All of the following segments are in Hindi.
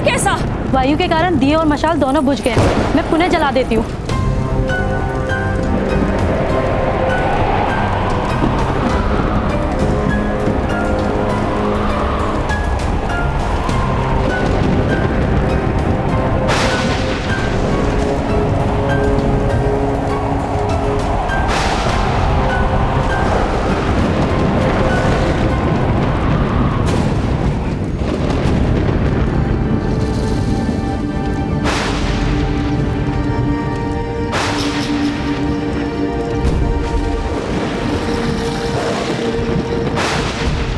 पर कैसा? वायु के कारण दिए और मशाल दोनों बुझ गए। मैं पुनः जला देती हूँ।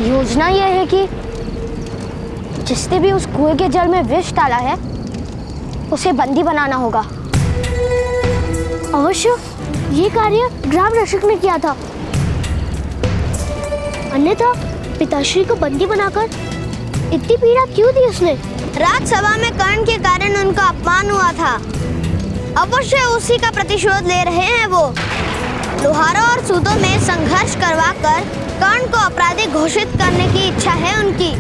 योजना यह है कि जिसने भी उस कुएं के जल में विष डाला है उसे बंदी बनाना होगा। अवश्य ये कार्य ग्राम रक्षक ने किया था, अन्यथा पिताश्री को बंदी बनाकर इतनी पीड़ा क्यों दी उसने? राजसभा में कर्ण के कारण उनका अपमान हुआ था, अवश्य उसी का प्रतिशोध ले रहे हैं वो। लोहारों और सूतों में संघर्ष करवाकर कर्ण को अपराधी घोषित करने की इच्छा है उनकी।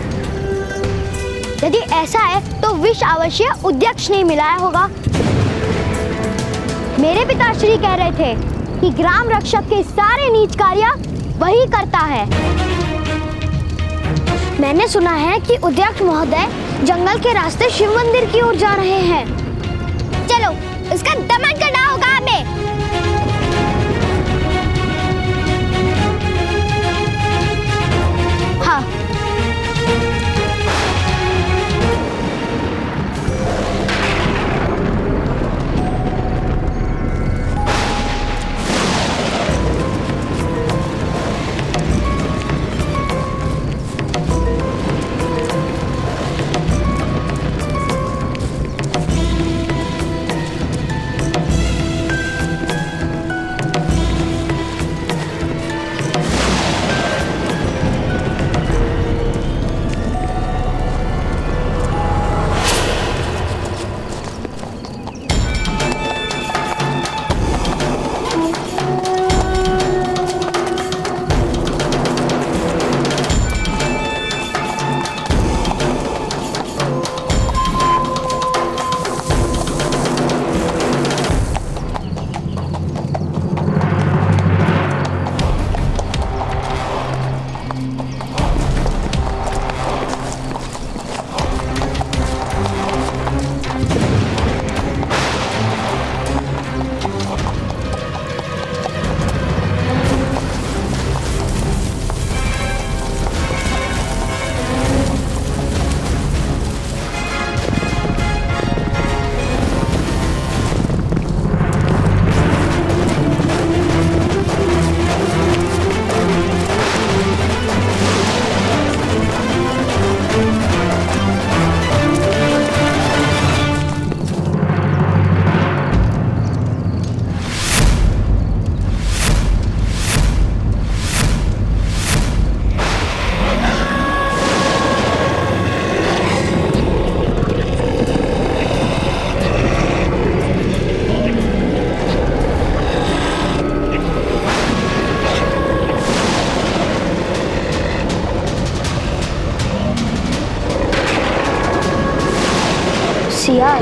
यदि ऐसा है तो विष अवश्य उद्यक्ष ने मिलाया होगा। मेरे पिताश्री कह रहे थे कि ग्राम रक्षक के सारे नीच कार्य वही करता है। मैंने सुना है कि उद्यक्ष महोदय जंगल के रास्ते शिव मंदिर की ओर जा रहे हैं। चलो उसका दमन करना होगा हमें। हाँ, सियार।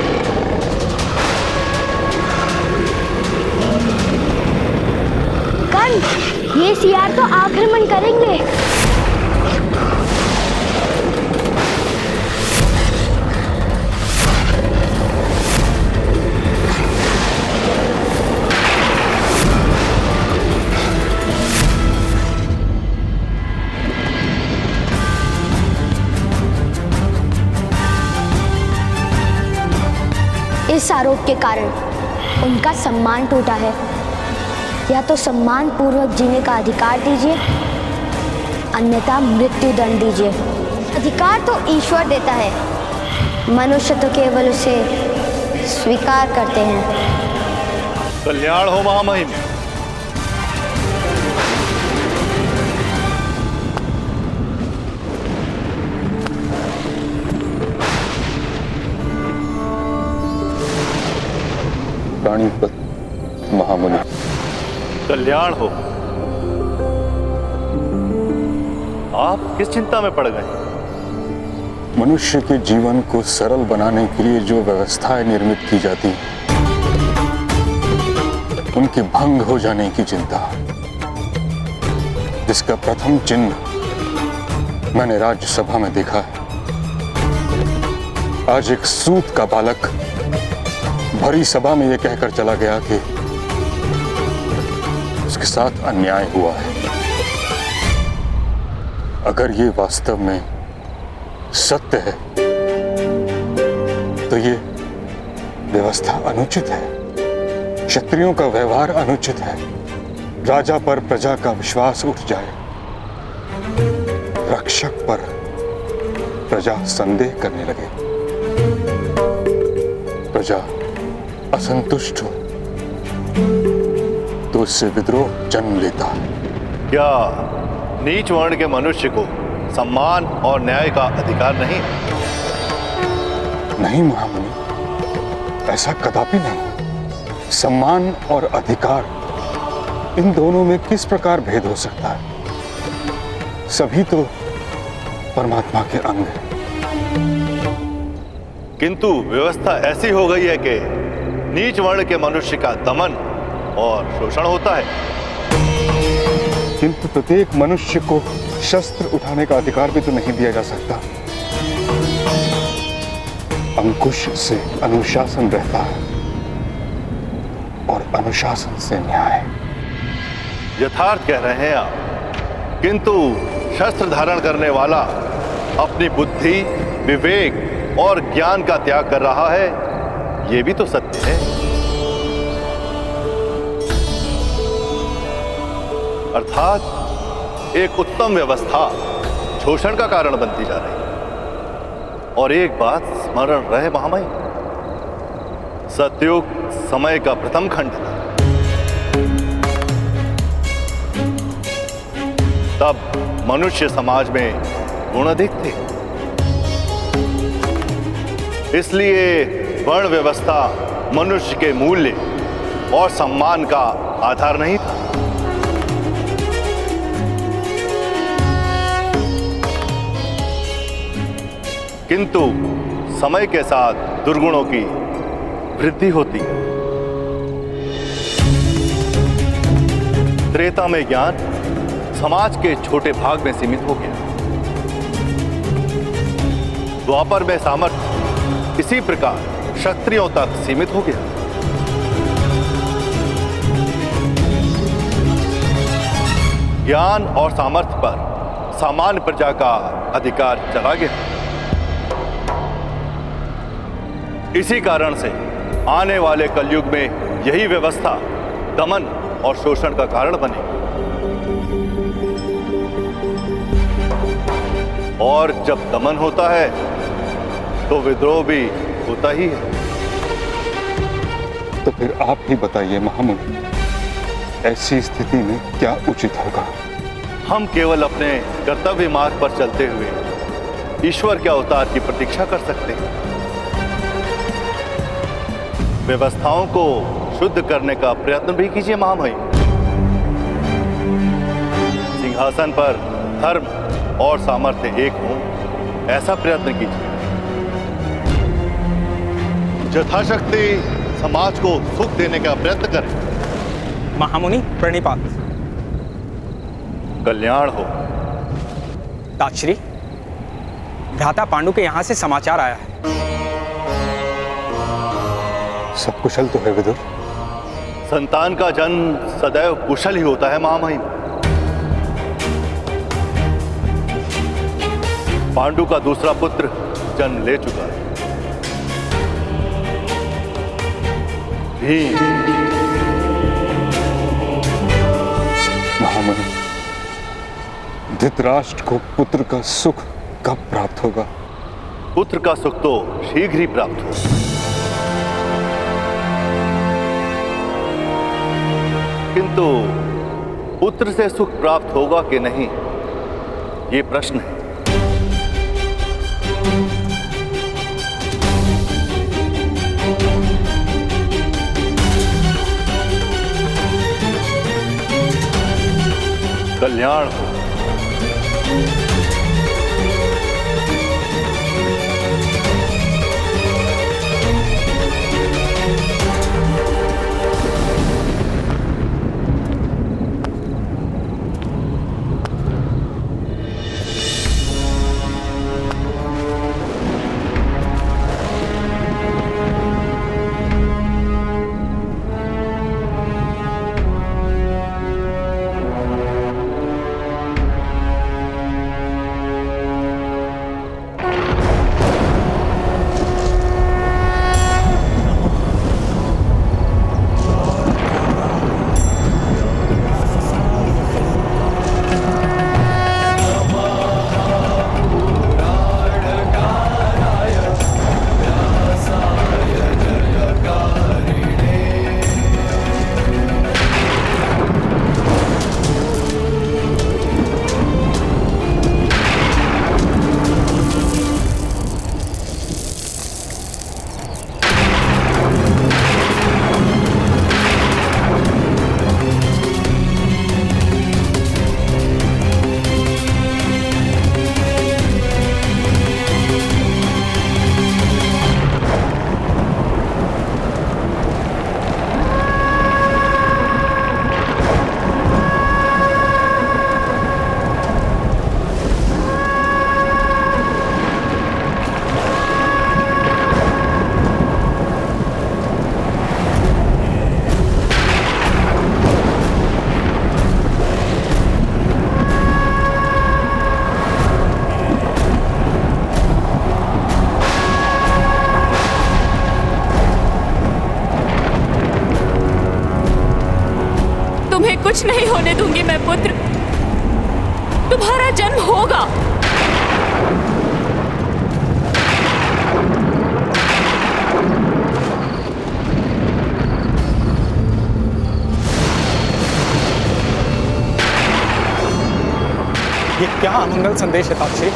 कर्ण, ये सियार तो आक्रमण करेंगे। इस आरोप के कारण उनका सम्मान टूटा है। या तो सम्मान पूर्वक जीने का अधिकार दीजिए, अन्यथा मृत्यु दंड दीजिए। अधिकार तो ईश्वर देता है, मनुष्य तो केवल उसे स्वीकार करते हैं। कल्याण हो महामहिम। प्राणीपत महामुनि। कल्याण हो। आप किस चिंता में पड़ गए? मनुष्य के जीवन को सरल बनाने के लिए जो व्यवस्थाएं निर्मित की जाती हैं, उनके भंग हो जाने की चिंता, जिसका प्रथम चिन्ह मैंने राज्यसभा में देखा है। आज एक सूत का बालक भरी सभा में यह कहकर चला गया कि उसके साथ अन्याय हुआ है। अगर ये वास्तव में सत्य है तो ये व्यवस्था अनुचित है, क्षत्रियों का व्यवहार अनुचित है। राजा पर प्रजा का विश्वास उठ जाए, रक्षक पर प्रजा संदेह करने लगे, प्रजा असंतुष्ट हो तो उससे विद्रोह जन्म लेता है। क्या नीच वर्ण के मनुष्य को सम्मान और न्याय का अधिकार नहीं? नहीं महामुनि, ऐसा कदापि नहीं। सम्मान और अधिकार, इन दोनों में किस प्रकार भेद हो सकता है? सभी तो परमात्मा के अंग हैं। किंतु व्यवस्था ऐसी हो गई है कि नीच वर्ण के मनुष्य का दमन और शोषण होता है। किंतु प्रत्येक मनुष्य को शस्त्र उठाने का अधिकार भी तो नहीं दिया जा सकता। अंकुश से अनुशासन रहता है और अनुशासन से न्याय। यथार्थ कह रहे हैं आप, किंतु शस्त्र धारण करने वाला अपनी बुद्धि, विवेक और ज्ञान का त्याग कर रहा है, यह भी तो सत्य है। अर्थात एक उत्तम व्यवस्था शोषण का कारण बनती जा रही है। और एक बात स्मरण रहे महामहिम, सतयुग समय का प्रथम खंड था। तब मनुष्य समाज में गुण अधिक थे, इसलिए वर्ण व्यवस्था मनुष्य के मूल्य और सम्मान का आधार नहीं था। किंतु समय के साथ दुर्गुणों की वृद्धि होती है। त्रेता में ज्ञान समाज के छोटे भाग में सीमित हो गया। द्वापर में सामर्थ्य इसी प्रकार क्षत्रियों तक सीमित हो गया। ज्ञान और सामर्थ्य पर सामान्य प्रजा का अधिकार चला गया। इसी कारण से आने वाले कलयुग में यही व्यवस्था दमन और शोषण का कारण बनेगी। और जब दमन होता है तो विद्रोह भी होता ही है। तो फिर आप ही बताइए महामुनि, ऐसी स्थिति में क्या उचित होगा? हम केवल अपने कर्तव्य मार्ग पर चलते हुए ईश्वर के अवतार की प्रतीक्षा कर सकते हैं। व्यवस्थाओं को शुद्ध करने का प्रयत्न भी कीजिए महामहिम। सिंहासन पर धर्म और सामर्थ्य एक हो, ऐसा प्रयत्न कीजिए। यथाशक्ति समाज को सुख देने का प्रयत्न करें। महामुनि प्रणिपात। कल्याण हो। ताक्षरी, भ्राता पांडु के यहां से समाचार आया है। सब कुशल तो है विदुर? संतान का जन्म सदैव कुशल ही होता है महामहिम। पांडु का दूसरा पुत्र जन्म ले चुका है। भीम। महामुनि, धृतराष्ट्र को पुत्र का सुख कब प्राप्त होगा? पुत्र का सुख तो शीघ्र ही प्राप्त हो। किंतु पुत्र से सुख प्राप्त होगा कि नहीं, ये प्रश्न है। कल्याण हो। कुछ नहीं होने दूंगी मैं पुत्र। तुम्हारा जन्म होगा। ये क्या अमंगल संदेश है ताक्षरी?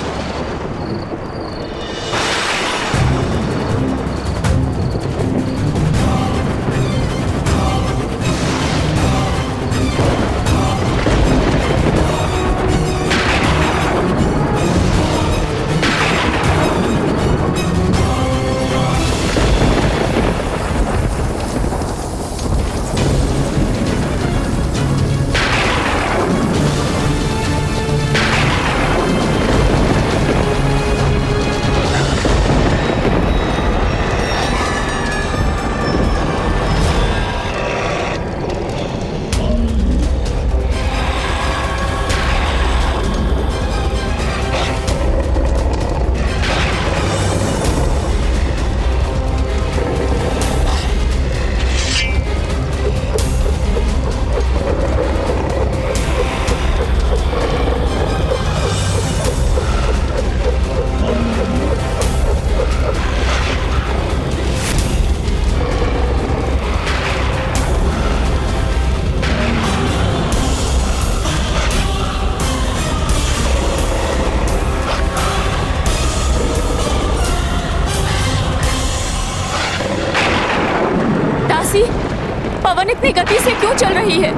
पवन इतनी गति से क्यों चल रही है?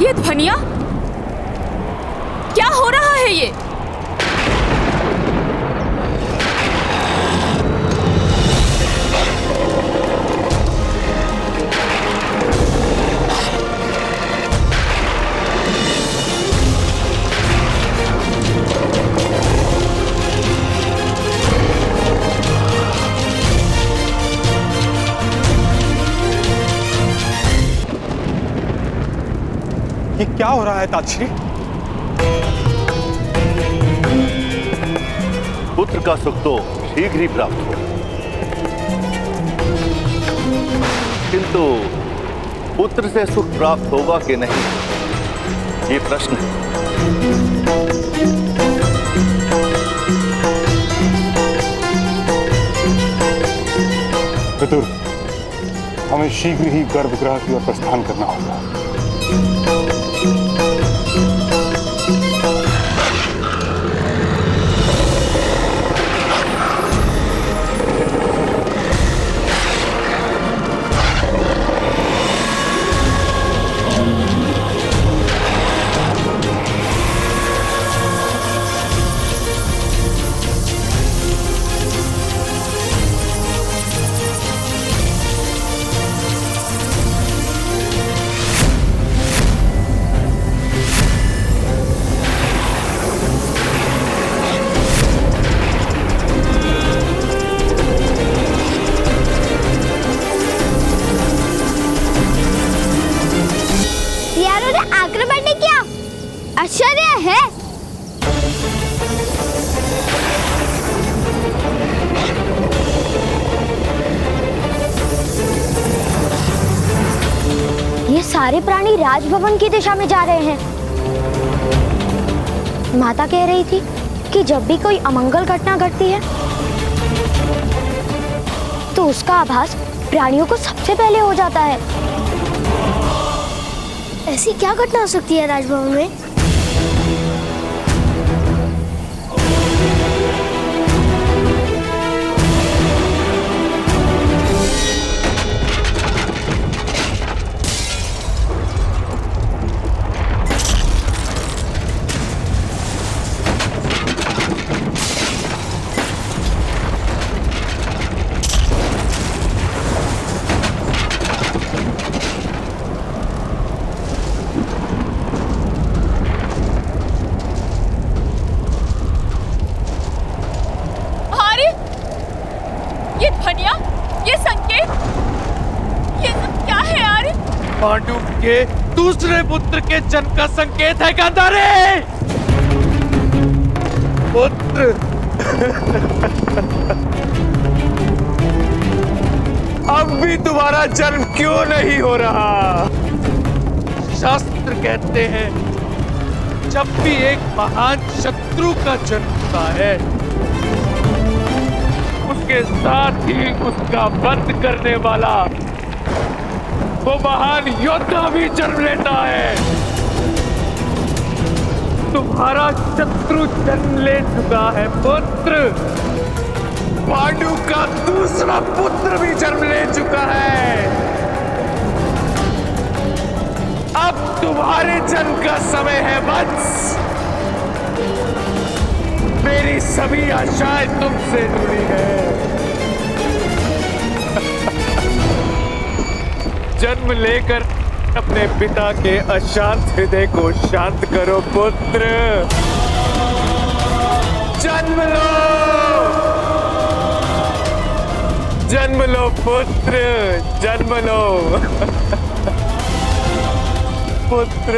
ये ध्वनियां क्या हो रहा है ये? ये क्या हो रहा है ताक्षरी? पुत्र का सुख तो शीघ्र ही प्राप्त हो, किंतु पुत्र से सुख प्राप्त होगा कि नहीं, ये प्रश्न है। पितुर, हमें शीघ्र ही गर्भगृह की ओर प्रस्थान करना होगा। आक्रमण ने किया, आश्चर्य है। ये सारे प्राणी राजभवन की दिशा में जा रहे हैं। माता कह रही थी कि जब भी कोई अमंगल घटना घटती है तो उसका आभास प्राणियों को सबसे पहले हो जाता है। ऐसी क्या घटना हो सकती है राजभवन में? पांडु के दूसरे पुत्र के जन्म का संकेत है गांधारी। पुत्र अब भी तुम्हारा जन्म क्यों नहीं हो रहा? शास्त्र कहते हैं, जब भी एक महान शत्रु का जन्म होता है, उसके साथ ही उसका वध करने वाला वो महान योद्धा भी जन्म लेता है। तुम्हारा शत्रु जन्म ले चुका है पुत्र। पांडु का दूसरा पुत्र भी जन्म ले चुका है। अब तुम्हारे जन्म का समय है वत्स। मेरी सभी आशाएं तुमसे जुड़ी है। जन्म लेकर अपने पिता के अशांत हृदय को शांत करो पुत्र। जन्म लो, जन्म लो पुत्र, जन्म लो पुत्र।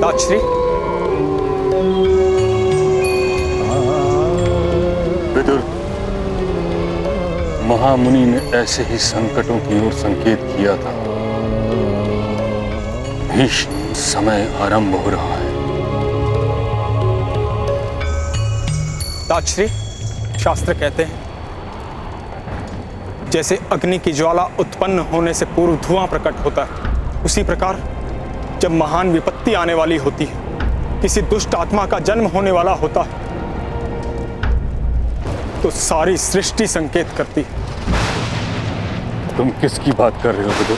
ताजश्री महामुनि ने ऐसे ही संकटों की ओर संकेत किया था। भीष्म, समय आरंभ हो रहा है। ताजश्री, शास्त्र कहते हैं जैसे अग्नि की ज्वाला उत्पन्न होने से पूर्व धुआं प्रकट होता है, उसी प्रकार जब महान विपत्ति आने वाली होती है, किसी दुष्ट आत्मा का जन्म होने वाला होता है, तो सारी सृष्टि संकेत करती है। तुम किसकी बात कर रहे हो विदुर?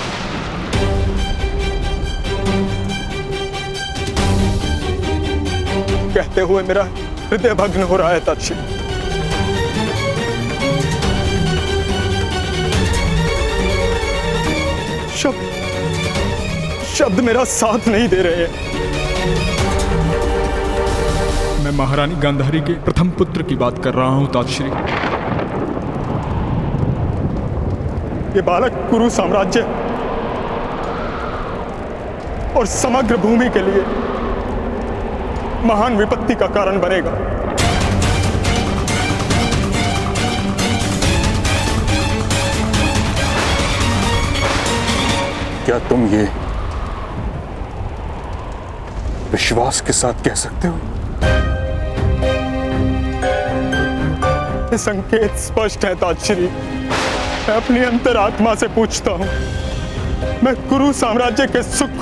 कहते हुए मेरा हृदय भग्न हो रहा है ताजश्री। शब्द मेरा साथ नहीं दे रहे हैं। मैं महारानी गांधारी के प्रथम पुत्र की बात कर रहा हूं ताजश्री। ये बालक कुरु साम्राज्य और समग्र भूमि के लिए महान विपत्ति का कारण बनेगा। क्या तुम ये विश्वास के साथ कह सकते हो? ये संकेत स्पष्ट है ताजश्री। मैं अपनी अंतरात्मा से पूछता हूं। मैं कुरु साम्राज्य के सुख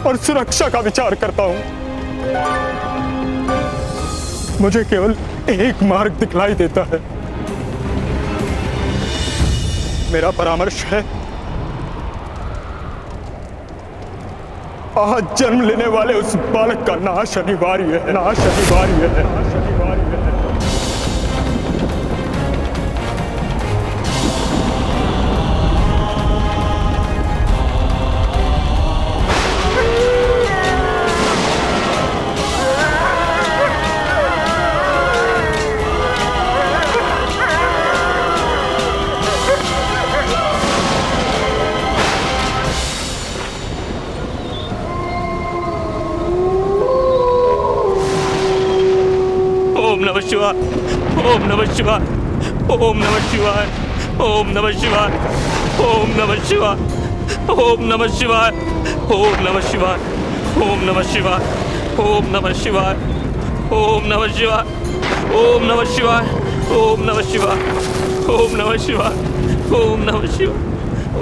और सुरक्षा का विचार करता हूं। मुझे केवल एक मार्ग दिखलाई देता है। मेरा परामर्श है, आज जन्म लेने वाले उस बालक का नाश अनिवार्य है, नाश अनिवार्य है, नाश अनिवार्य है। ओम नमः शिवाय, ओम नमः शिवाय, ओम नमः शिवाय, ओम नमः शिवाय, ओम नमः शिवाय, ओम नमः शिवाय, ओम नमः शिवाय, ओम नमः शिवाय, ओम नमः शिवाय, ओम नमः शिवाय, ओम नमः शिवाय, ओम नमः शिवाय, ओम नमः शिवाय, ओम नमः शिवाय,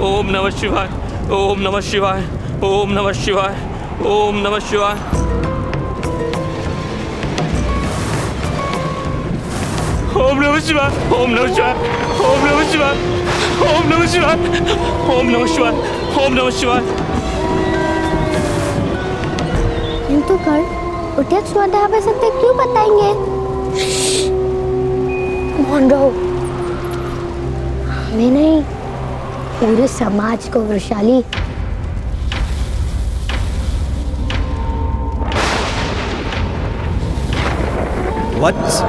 ओम नमः शिवाय, ओम नमः शिवाय, ओम नमः शिवाय, ओम नमः शिवाय। ओम नमः शिवाय, ओम नमः शिवाय, ओम नमः शिवाय, ओम नमः शिवाय, ओम नमः शिवाय, ओम नमः शिवाय। किंतु कर्ण, प्रत्यक्ष श्रद्धा पे सत्य क्यों बताएंगे? मौन रहो। हमें नहीं, पूरे समाज को वृषाली। वत्स,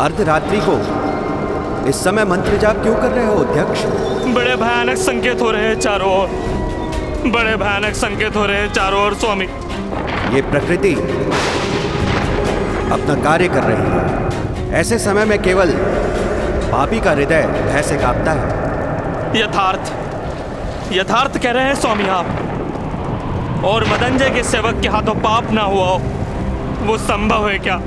अर्धरात्रि को इस समय मंत्र जाप क्यों कर रहे हो अध्यक्ष? बड़े भयानक संकेत हो रहे हैं चारों ओर, बड़े भयानक संकेत हो रहे हैं चारों ओर स्वामी। ये प्रकृति अपना कार्य कर रही है। ऐसे समय में केवल पापी का हृदय भय से कांपता है। यथार्थ कह रहे हैं स्वामी आप। और मदंजय के सेवक के हाथों पाप ना हुआ हो, वो संभव है क्या?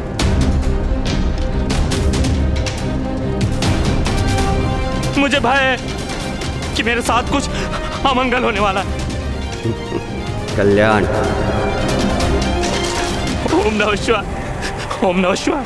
मुझे भय है कि मेरे साथ कुछ अमंगल होने वाला है। कल्याण। ओम नमः शिवाय, ओम नमः शिवाय।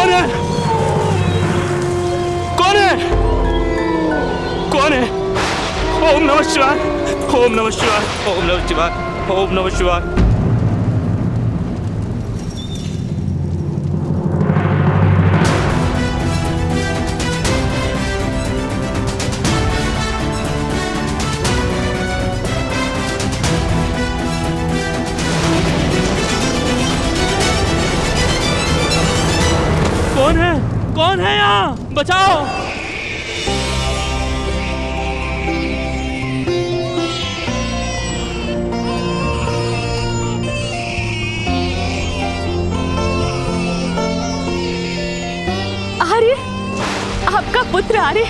कौन है? कौन है? कौन है? ओम नमः शिवाय, ओम नमः शिवाय, ओम नमः शिवाय, ओम नमः शिवाय। कौन है? कौन है यहाँ? बचाओ! आर्य, आपका पुत्र आर्य।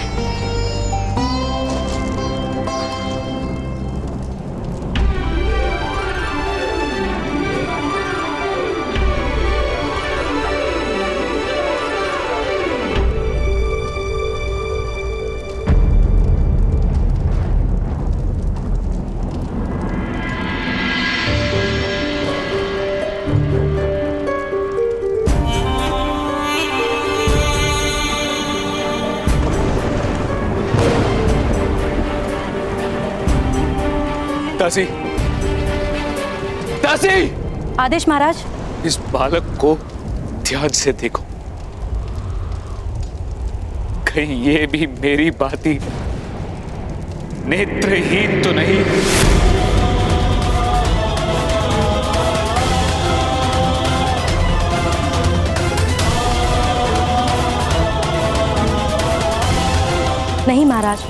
दासी, दासी! आदेश महाराज। इस बालक को ध्यान से देखो, कहीं ये भी मेरी भांति नेत्रहीन तो नहीं। नहीं महाराज,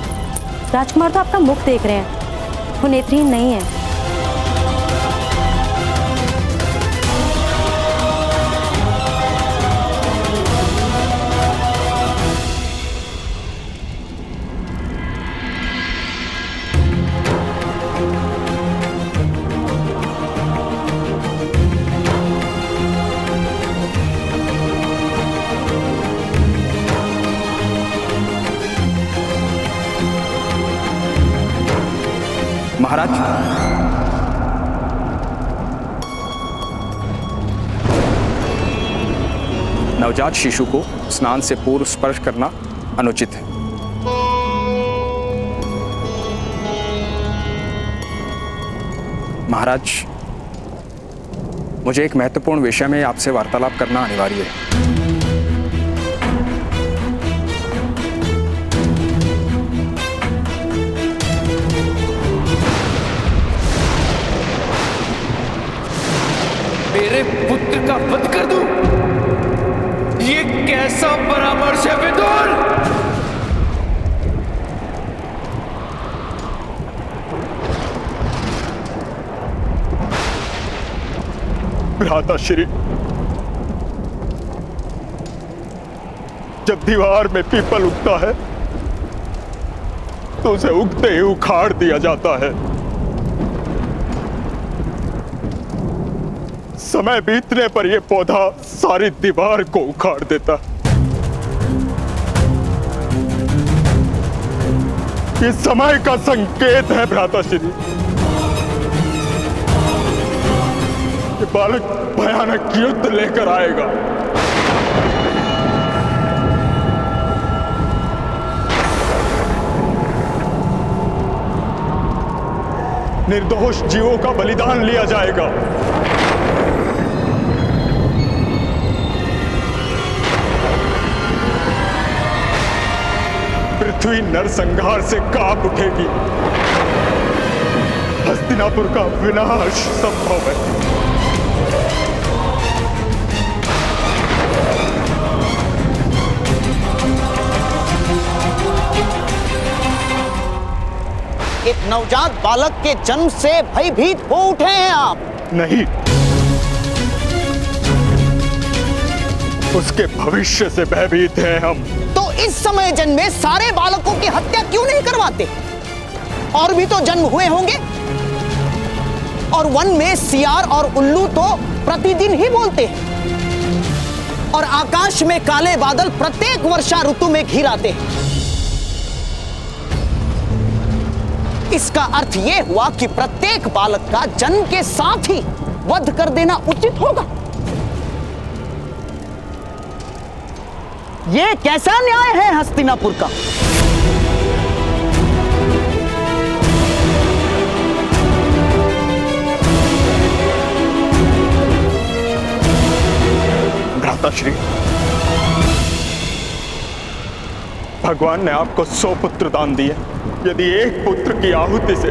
राजकुमार तो आपका मुख देख रहे हैं, वो नेत्रहीन नहीं है। महाराज, नवजात शिशु को स्नान से पूर्व स्पर्श करना अनुचित है। महाराज, मुझे एक महत्वपूर्ण विषय में आपसे वार्तालाप करना अनिवार्य है। मेरे पुत्र का वध कर दूं? ये कैसा परामर्श है विदुर? भ्राताश्री, जब दीवार में पीपल उगता है तो उसे उगते ही उखाड़ दिया जाता है। समय बीतने पर यह पौधा सारी दीवार को उखाड़ देता। ये समय का संकेत है भ्राताश्री। ये बालक भयानक युद्ध लेकर आएगा। निर्दोष जीवों का बलिदान लिया जाएगा। पृथ्वी नरसंहार से कांप उठेगी। हस्तिनापुर का विनाश संभव है। एक नवजात बालक के जन्म से भयभीत हो उठे हैं आप? नहीं, उसके भविष्य से भयभीत हैं हम। तो इस समय जन्मे सारे बालकों की हत्या क्यों नहीं करवाते? और भी तो जन्म हुए होंगे। और वन में सियार और उल्लू तो प्रतिदिन ही बोलते हैं। और आकाश में काले बादल प्रत्येक वर्षा ऋतु में घिर आते हैं। इसका अर्थ यह हुआ कि प्रत्येक बालक का जन्म के साथ ही वध कर देना उचित होगा। ये कैसा न्याय है हस्तिनापुर का? भ्राताश्री, भगवान ने आपको 100 पुत्र दान दिए। यदि एक पुत्र की आहुति से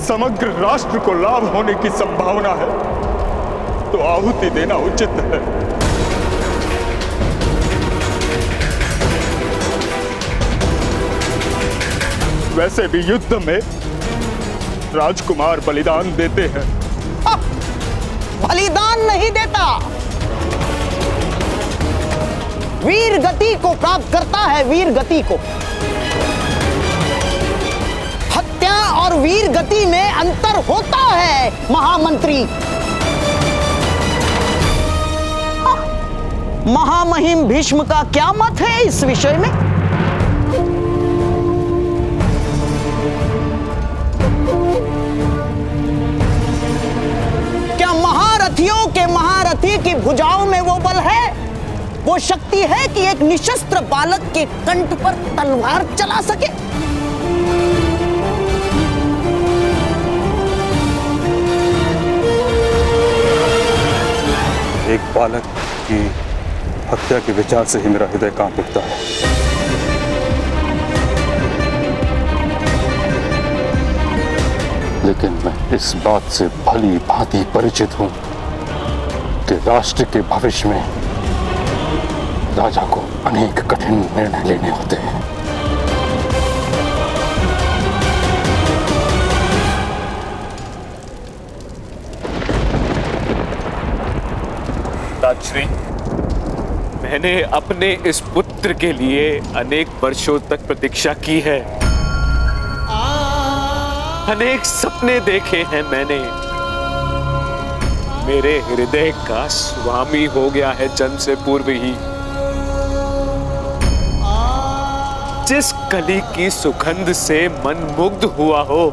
समग्र राष्ट्र को लाभ होने की संभावना है तो आहुति देना उचित है। वैसे भी युद्ध में राजकुमार बलिदान देते हैं। बलिदान नहीं देता, वीर गति को प्राप्त करता है। वीर गति को, हत्या और वीर गति में अंतर होता है महामंत्री। महामहिम भीष्म का क्या मत है इस विषय में? क्या महारथियों के महारथी की भुजाओं में वो बल है, वो शक्ति है कि एक निशस्त्र बालक के कंठ पर तलवार चला सके? एक बालक की हत्या के विचार से ही मेरा हृदय कांप उठता है। लेकिन मैं इस बात से भली भांति परिचित हूं कि राष्ट्र के भविष्य में राजा को अनेक कठिन निर्णय लेने होते हैं। ताश्री, मैंने अपने इस पुत्र के लिए अनेक वर्षों तक प्रतीक्षा की है। अनेक सपने देखे हैं मैंने। मेरे हृदय का स्वामी हो गया है जन्म से पूर्व ही। जिस कली की सुगंध से मन मुग्ध हुआ हो,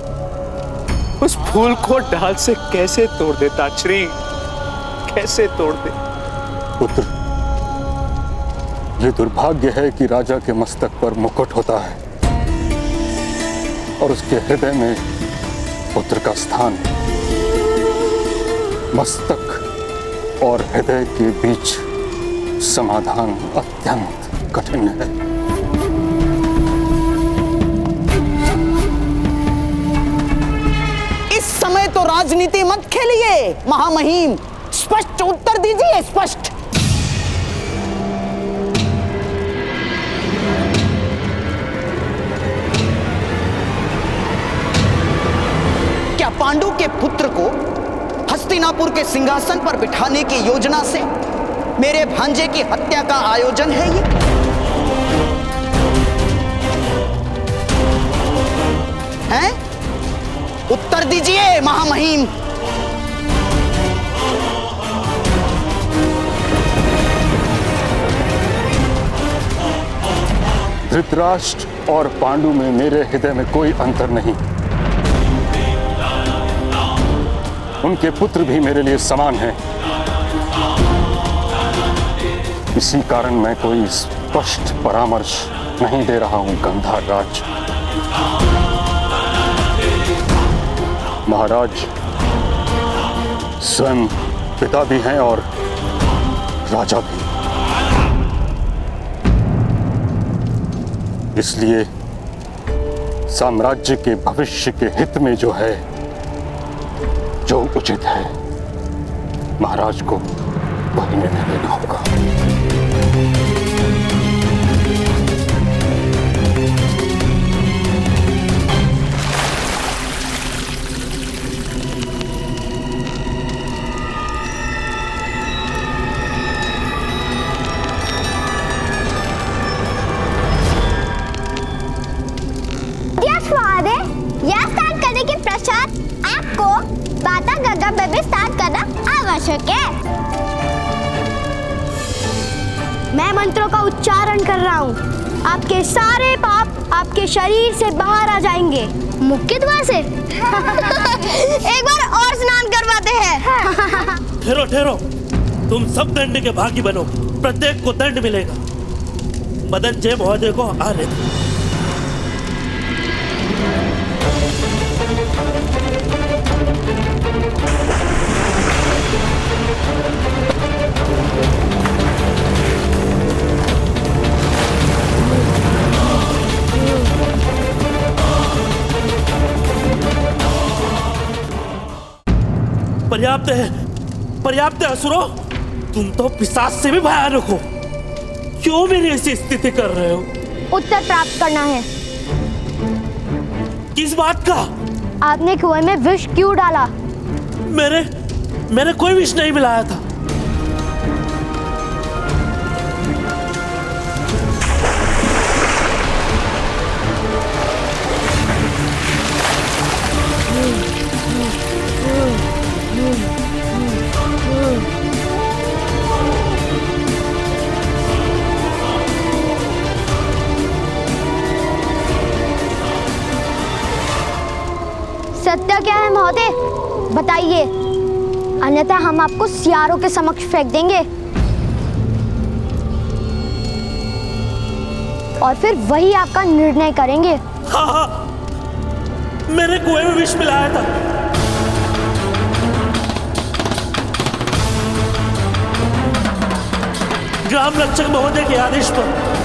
उस फूल को डाल से कैसे तोड़ दे ताश्री, कैसे तोड़ दे? पुत्र, ये दुर्भाग्य है कि राजा के मस्तक पर मुकुट होता है और उसके हृदय में पुत्र का स्थान। मस्तक और हृदय के बीच समाधान अत्यंत कठिन है। इस समय तो राजनीति मत खेलिए महामहिम, स्पष्ट उत्तर दीजिए, स्पष्ट। क्या पांडु के पुत्र को हस्तिनापुर के सिंहासन पर बिठाने की योजना से मेरे भांजे की हत्या का आयोजन है ये? हैं? उत्तर दीजिए महामहिम। धृतराष्ट्र और पांडु में मेरे हृदय में कोई अंतर नहीं। उनके पुत्र भी मेरे लिए समान हैं। इसी कारण मैं कोई स्पष्ट परामर्श नहीं दे रहा हूं गांधार राज। महाराज स्वयं पिता भी हैं और राजा भी। इसलिए साम्राज्य के भविष्य के हित में जो है, जो उचित है, महाराज को वही निर्णय लेना होगा। यह स्टार्ट करने के पश्चात आपको बाता गंगा में भी स्टार्ट करना आवश्यक है। मैं मंत्रों का उच्चारण कर रहा हूँ। आपके सारे पाप आपके शरीर से बाहर आ जाएंगे। मुख्य द्वार से। एक बार और स्नान करवाते हैं। ठहरो ठहरो, तुम सब दंड के भागी बनो। प्रत्येक को दंड मिलेगा। मदन जय महोदय को आने दो। पर्याप्त है असुरो, तुम तो पिशाच से भी भयानक हो। क्यों मेरी ऐसी स्थिति कर रहे हो? उत्तर प्राप्त करना है। किस बात का? आपने कुएं में विष क्यों डाला? मैंने कोई विष नहीं मिलाया था। सत्य क्या है महोदय, बताइए, अन्यथा हम आपको सियारों के समक्ष फेंक देंगे और फिर वही आपका निर्णय करेंगे। हाँ, मैंने कुएं में विष मिलाया था। ग्राम रक्षक महोदय के आदेश पर।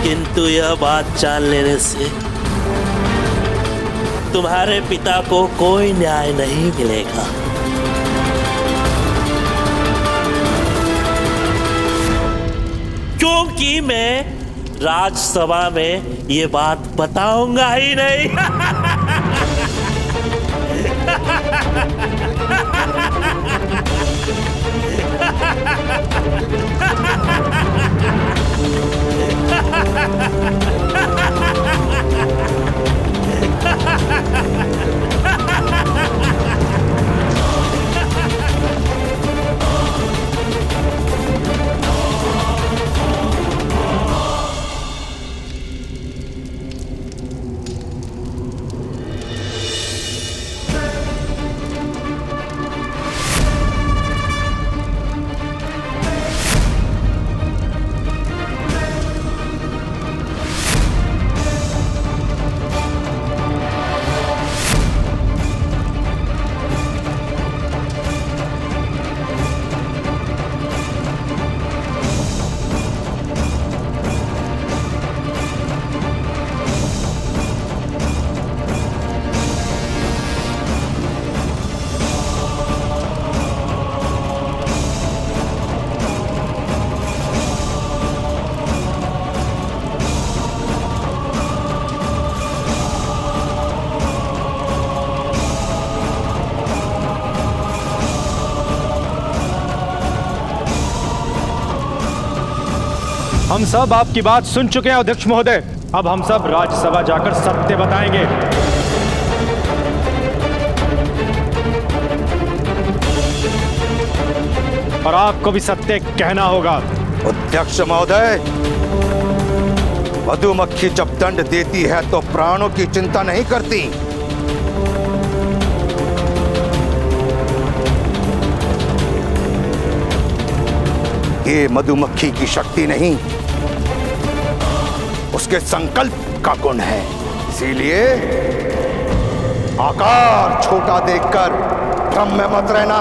किंतु यह बात जान लेने से तुम्हारे पिता को कोई न्याय नहीं मिलेगा। क्योंकि मैं राजसभा में ये बात बताऊंगा ही नहीं। हम सब आपकी बात सुन चुके हैं अध्यक्ष महोदय। अब हम सब राज्यसभा जाकर सत्य बताएंगे। और आपको भी सत्य कहना होगा। अध्यक्ष महोदय, मधुमक्खी जब दंड देती है तो प्राणों की चिंता नहीं करती। ये मधुमक्खी की शक्ति नहीं, उसके संकल्प का गुण है। इसीलिए आकार छोटा देखकर भ्रम में मत रहना।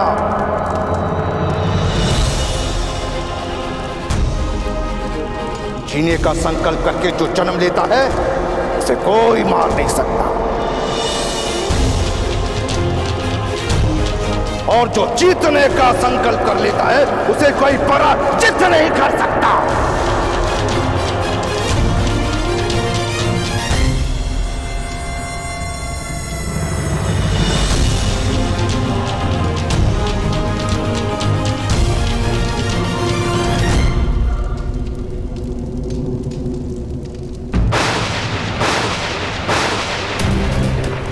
जीने का संकल्प करके जो जन्म लेता है उसे कोई मार नहीं सकता, और जो जीतने का संकल्प कर लेता है उसे कोई पराजित नहीं कर सकता।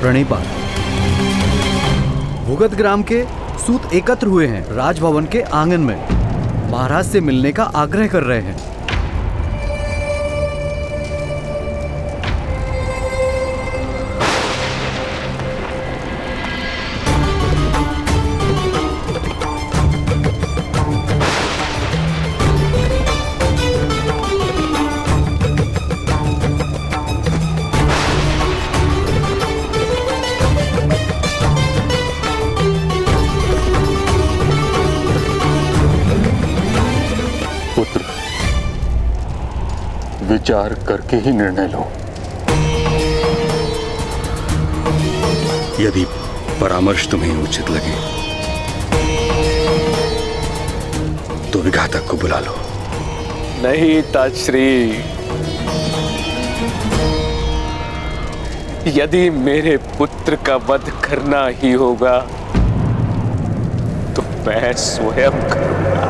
प्रणिपात। भुगत ग्राम के सूत एकत्र हुए हैं, राजभवन के आंगन में महाराज से मिलने का आग्रह कर रहे हैं। विचार करके ही निर्णय लो। यदि परामर्श तुम्हें उचित लगे तो विघातक को बुला लो। नहीं ताजश्री, यदि मेरे पुत्र का वध करना ही होगा तो मैं स्वयं करूंगा।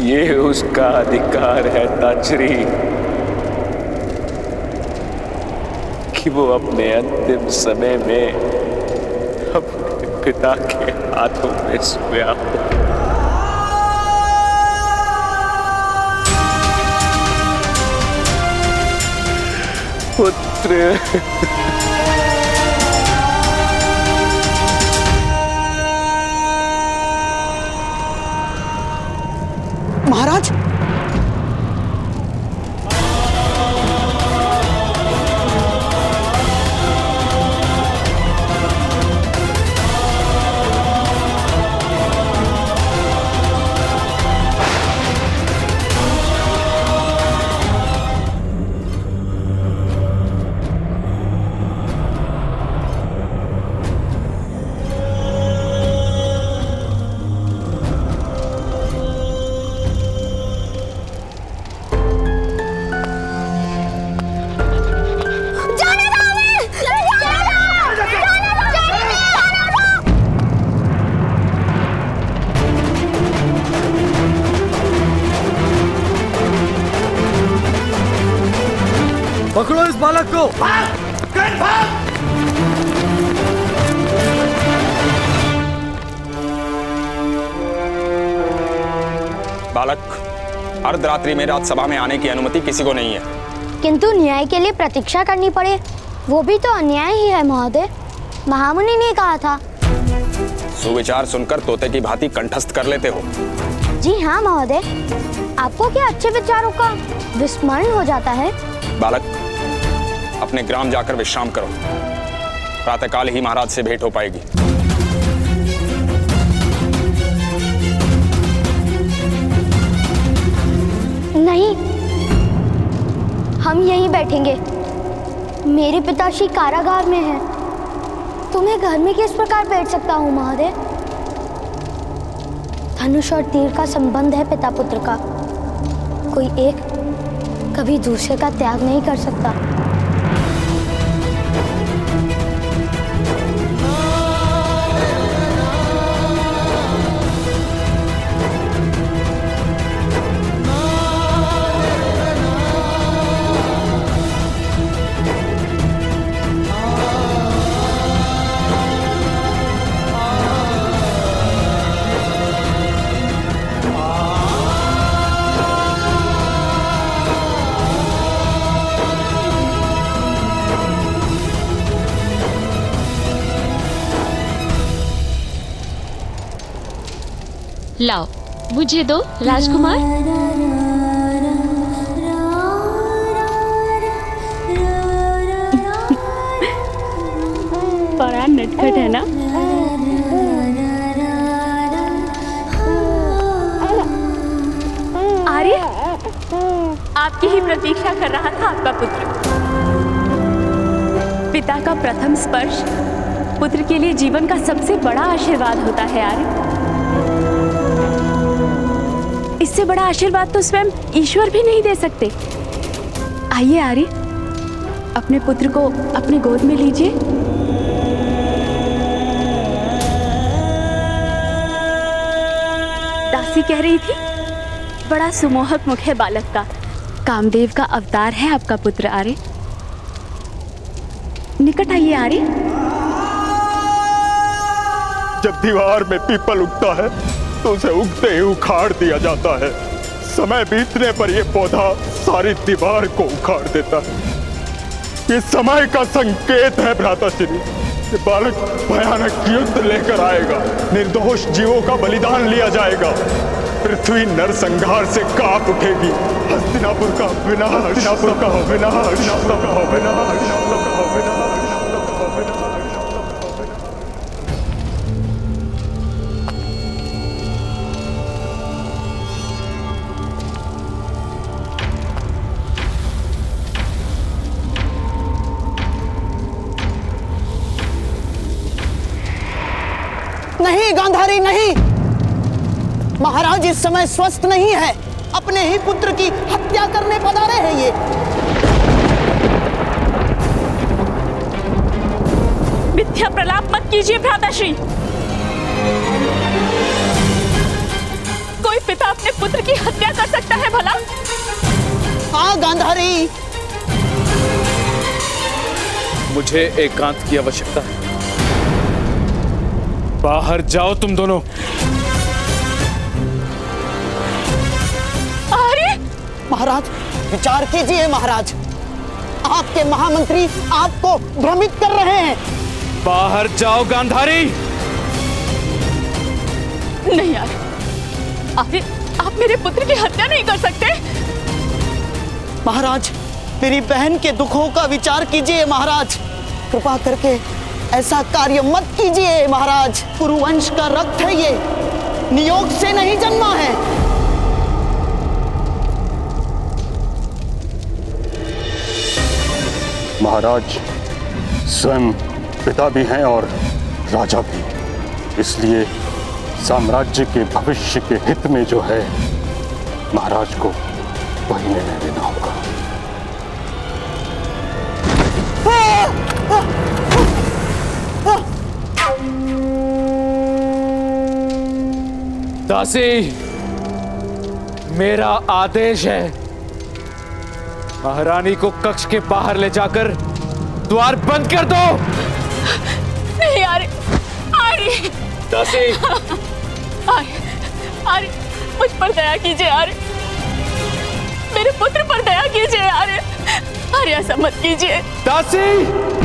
ये उसका अधिकार है ताजश्री कि वो अपने अंतिम समय में अपने पिता के हाथों में सोया हो। पुत्र महाराज, पकड़ो इस बालक को। बालक, अर्धरात्रि में राजसभा में आने की अनुमति किसी को नहीं है। किंतु न्याय के लिए प्रतीक्षा करनी पड़े, वो भी तो अन्याय ही है महोदय। महामुनि ने कहा था। सुविचार सुनकर तोते की भांति कंठस्थ कर लेते हो। जी हाँ महोदय, आपको क्या अच्छे विचारों का विस्मरण हो जाता है? बालक, अपने ग्राम जाकर विश्राम करो। प्रातःकाल ही महाराज से भेंट हो पाएगी। नहीं, हम यहीं बैठेंगे। मेरे पिताश्री कारागार में हैं, तो मैं घर में किस प्रकार बैठ सकता हूँ महोदय? धनुष और तीर का संबंध है पिता पुत्र का। कोई एक कभी दूसरे का त्याग नहीं कर सकता। लाओ, मुझे दो राजकुमार। बड़ा नटखट है ना? आर्य, आपकी ही प्रतीक्षा कर रहा था आपका पुत्र। पिता का प्रथम स्पर्श पुत्र के लिए जीवन का सबसे बड़ा आशीर्वाद होता है आर्य। इससे बड़ा आशीर्वाद तो स्वयं ईश्वर भी नहीं दे सकते। आइए आर्य, अपने पुत्र को अपने गोद में लीजिए। दासी कह रही थी, बड़ा सुमोहक मुख है बालक का। कामदेव का अवतार है आपका पुत्र आर्य। निकट आइए आर्य। जब दीवार में पीपल उगता है तो उसे उगते ही उखाड़ दिया जाता है। समय बीतने पर यह पौधा सारी दीवार को उखाड़ देता है। ये समय का संकेत है भ्राताश्री। ये बालक भयानक युद्ध लेकर आएगा। निर्दोष जीवों का बलिदान लिया जाएगा। पृथ्वी नरसंहार से कांप उठेगी। हस्तिनापुर का विनाश, हस्तिनापुर का विनाश, हस्तिनापुर का विनाश, हस्तिनापुर का विनाश। नहीं गांधारी नहीं, महाराज इस समय स्वस्थ नहीं है, अपने ही पुत्र की हत्या करने पधारे हैं ये। मिथ्या प्रलाप मत कीजिए भ्राताश्री। कोई पिता अपने पुत्र की हत्या कर सकता है भला? हाँ गांधारी, मुझे एकांत की आवश्यकता है। बाहर जाओ तुम दोनों। अरे महाराज विचार कीजिए महाराज, आपके महामंत्री आपको भ्रमित कर रहे हैं। बाहर जाओ गांधारी। नहीं यार, आप मेरे पुत्र की हत्या नहीं कर सकते। महाराज मेरी बहन के दुखों का विचार कीजिए महाराज, कृपा करके ऐसा कार्य मत कीजिए महाराज। कुरुवंश का रक्त है ये, नियोग से नहीं जन्मा है। महाराज स्वयं पिता भी हैं और राजा भी, इसलिए साम्राज्य के भविष्य के हित में जो है महाराज को वही निर्णय लेना होगा। दासी, मेरा आदेश है, महारानी को कक्ष के बाहर ले जाकर द्वार बंद कर दो। नहीं आर्य, आर्य। दासी, आर्य मुझ पर दया कीजिए आर्य, मेरे पुत्र पर दया कीजिए आर्य। आर्य ऐसा मत कीजिए। दासी,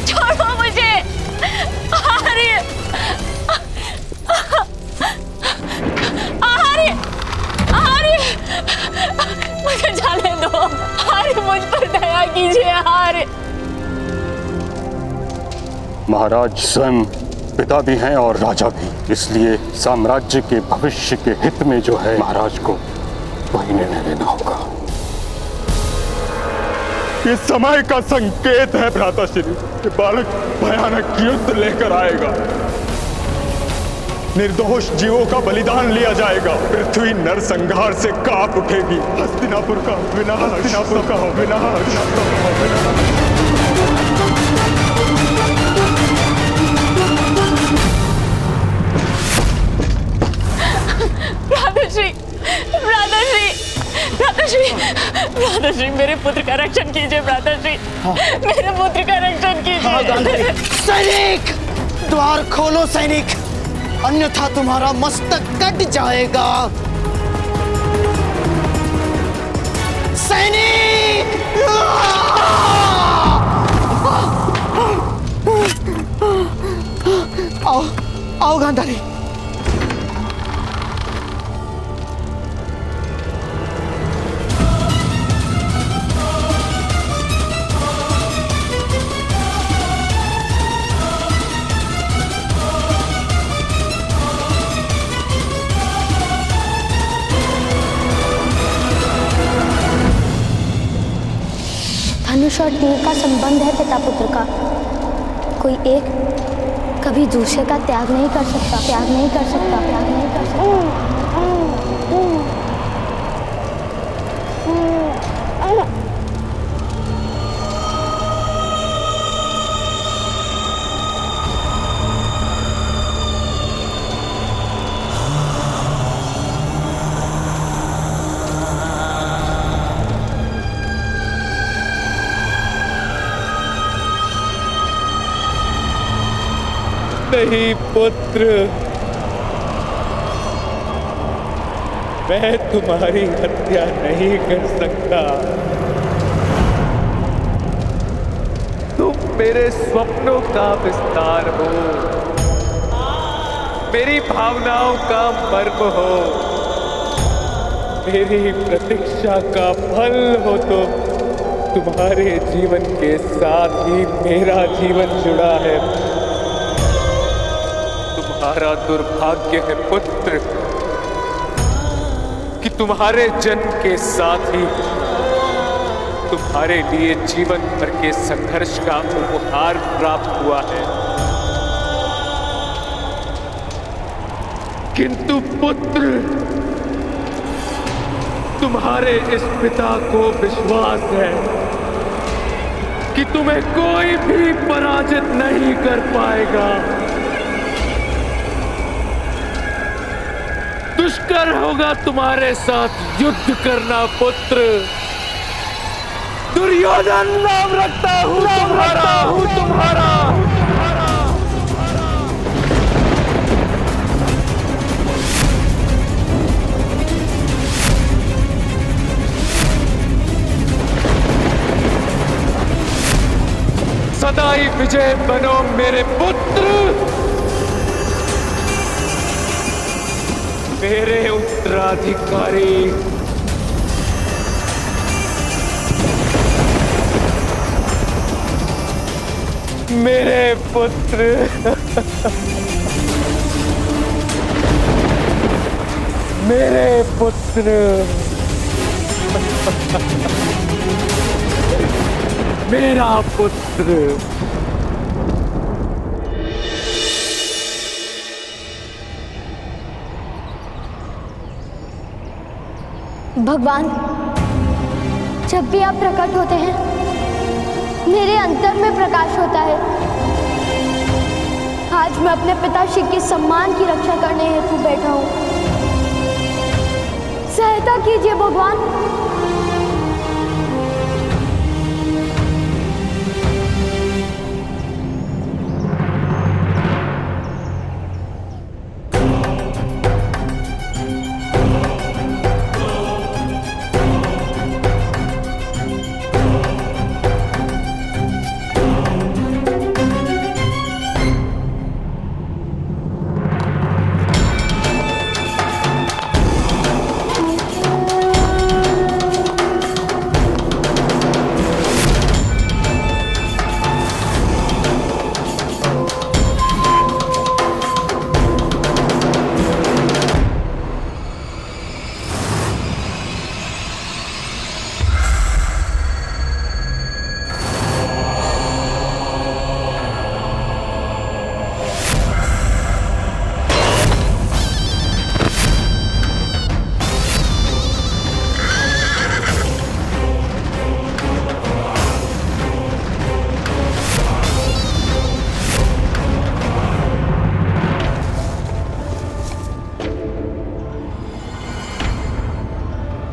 छोड़ो मुझे आर्य, आर्य, आर्य, मुझे जाने दो आर्य, मुझ पर दया कीजिए आर्य। महाराज स्वयं पिता भी हैं और राजा भी, इसलिए साम्राज्य के भविष्य के हित में जो है महाराज को वही निर्णय लेना होगा। ये समय का संकेत है भ्राताश्री, कि बालक भयानक युद्ध लेकर आएगा, निर्दोष जीवों का बलिदान लिया जाएगा, पृथ्वी नरसंहार से कांप उठेगी, हस्तिनापुर का विनाश, हस्तिनापुर का विनाश। भ्राताश्री, भ्राताश्री, भ्राताश्री, भ्राताश्री, मेरे पुत्र का रक्षण कीजिए भ्राताश्री। मेरे पुत्र का रक्षण कीजिए। सैनिक, द्वार खोलो सैनिक, अन्यथा तुम्हारा मस्तक कट जाएगा। सैनिक, आओ आओ गांधारी। धनुष और तीर का संबंध है पिता पुत्र का, कोई एक कभी दूसरे का त्याग नहीं कर सकता, त्याग नहीं कर सकता, त्याग नहीं कर सकता। नहीं पुत्र, मैं तुम्हारी हत्या नहीं कर सकता। तुम मेरे स्वप्नों का विस्तार हो, मेरी भावनाओं का मर्म हो, मेरी प्रतीक्षा का फल हो तुम। तुम्हारे जीवन के साथ ही मेरा जीवन जुड़ा है। तुम्हारा दुर्भाग्य है पुत्र कि तुम्हारे जन्म के साथ ही तुम्हारे लिए जीवन भर के संघर्ष का उपहार प्राप्त हुआ है। किंतु पुत्र, तुम्हारे इस पिता को विश्वास है कि तुम्हें कोई भी पराजित नहीं कर पाएगा। दुष्कर होगा तुम्हारे साथ युद्ध करना पुत्र। दुर्योधन नाम रखता हूं तुम्हारा। सदाई विजय बनो मेरे पुत्र, मेरे उत्तराधिकारी। मेरे पुत्र मेरे पुत्र मेरा पुत्र। भगवान, जब भी आप प्रकट होते हैं मेरे अंतर में प्रकाश होता है। आज मैं अपने पिताश्री के सम्मान की रक्षा करने हेतु बैठा हूं। सहायता कीजिए भगवान।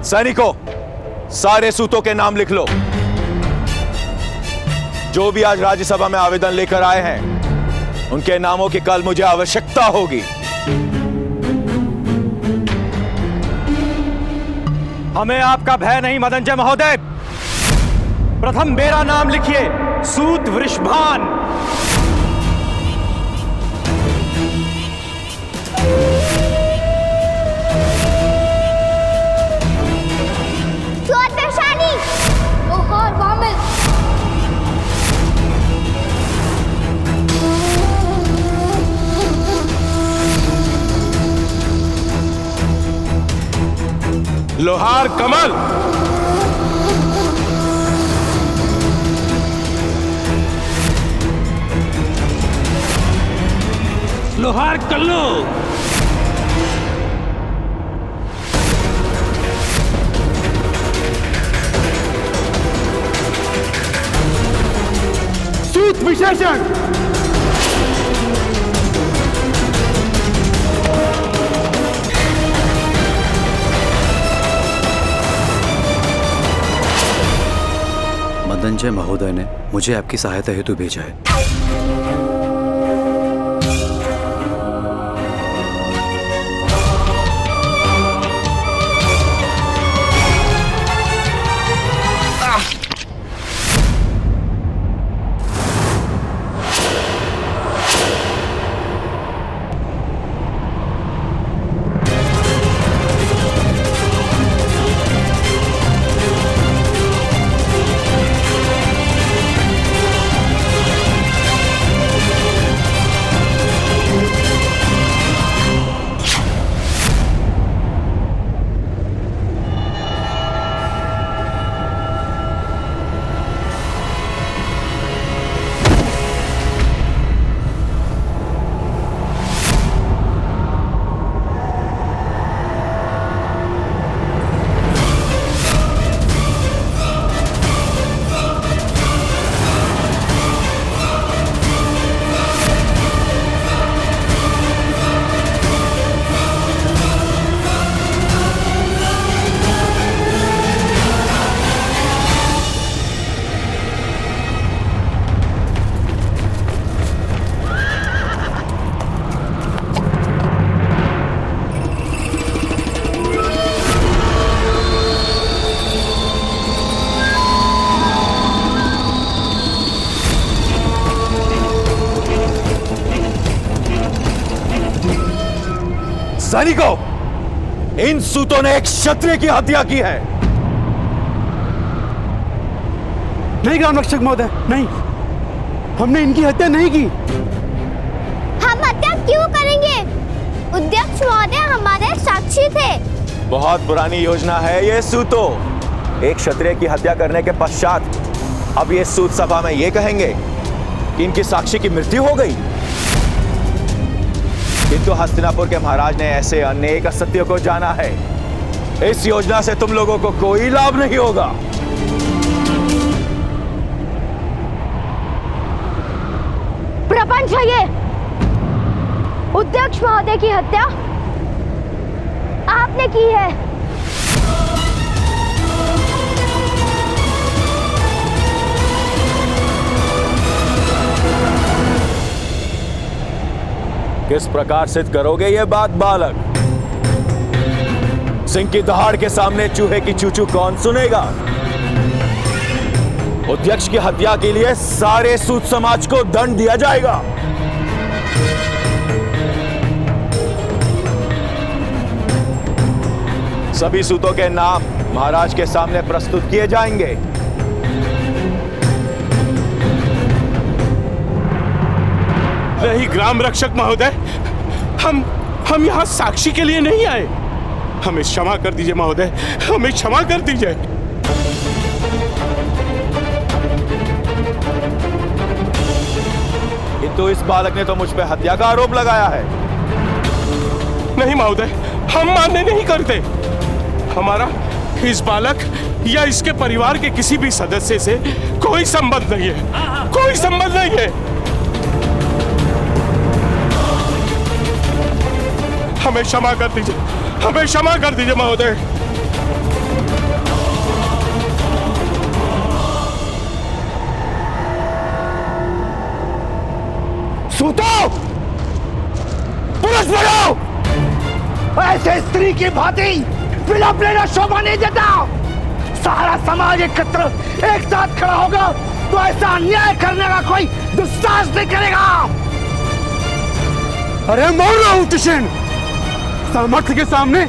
सैनिकों, सारे सूतों के नाम लिख लो। जो भी आज राज्यसभा में आवेदन लेकर आए हैं, उनके नामों की कल मुझे आवश्यकता होगी। हमें आपका भय नहीं मदनजय महोदय। प्रथम मेरा नाम लिखिए, सूत वृषभान। लोहार वामिल। लोहार कमल। लोहार कल्लू। सूत विशेषण। मदनजय महोदय ने मुझे आपकी सहायता हेतु भेजा है। सैनिकों, इन सूतों ने एक क्षत्रिय की हत्या की है। नहीं ग्राम रक्षक महोदय, नहीं, हमने इनकी हत्या नहीं की। हम हत्या क्यों करेंगे? अध्यक्ष महोदय हमारे साक्षी थे। बहुत पुरानी योजना है ये सूतो। एक क्षत्रिय की हत्या करने के पश्चात अब ये सूत सभा में ये कहेंगे कि इनकी साक्षी की मृत्यु हो गई। किंतु हस्तिनापुर के महाराज ने ऐसे अनेक असत्यों को जाना है। इस योजना से तुम लोगों को कोई लाभ नहीं होगा। प्रपंच है ये। अध्यक्ष महोदय की हत्या आपने की है। किस प्रकार सिद्ध करोगे ये बात बालक? सिंह की दहाड़ के सामने चूहे की चूचू कौन सुनेगा? अध्यक्ष की हत्या के लिए सारे सूत समाज को दंड दिया जाएगा। सभी सूतों के नाम महाराज के सामने प्रस्तुत किए जाएंगे। नहीं ग्राम रक्षक महोदय, हम यहाँ साक्षी के लिए नहीं आए। हमें क्षमा कर दीजिए महोदय, हमें क्षमा कर दीजिए। किंतु इस बालक ने तो मुझ पे हत्या का आरोप लगाया है। नहीं महोदय, हम मान्य नहीं करते। हमारा इस बालक या इसके परिवार के किसी भी सदस्य से कोई संबंध नहीं है, कोई संबंध नहीं है। हमें क्षमा कर दीजिए, हमें क्षमा कर दीजिए महोदय। सूतो, पुरुष बनो। ऐसे स्त्री की भांति विलाप लेना शोभा नहीं देता। सारा समाज एकत्र एक साथ खड़ा होगा तो ऐसा अन्याय करने का कोई दुस्साहस नहीं करेगा। अरे मौन रहो तुषेन, सामर्थ्य के सामने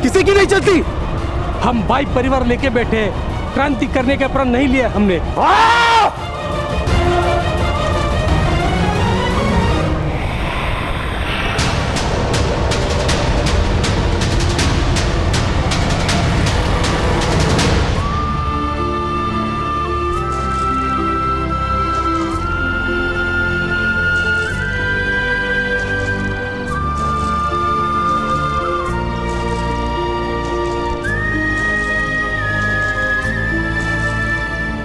किसी की नहीं चलती। हम भाई परिवार लेके बैठे, क्रांति करने का प्रण नहीं लिया हमने।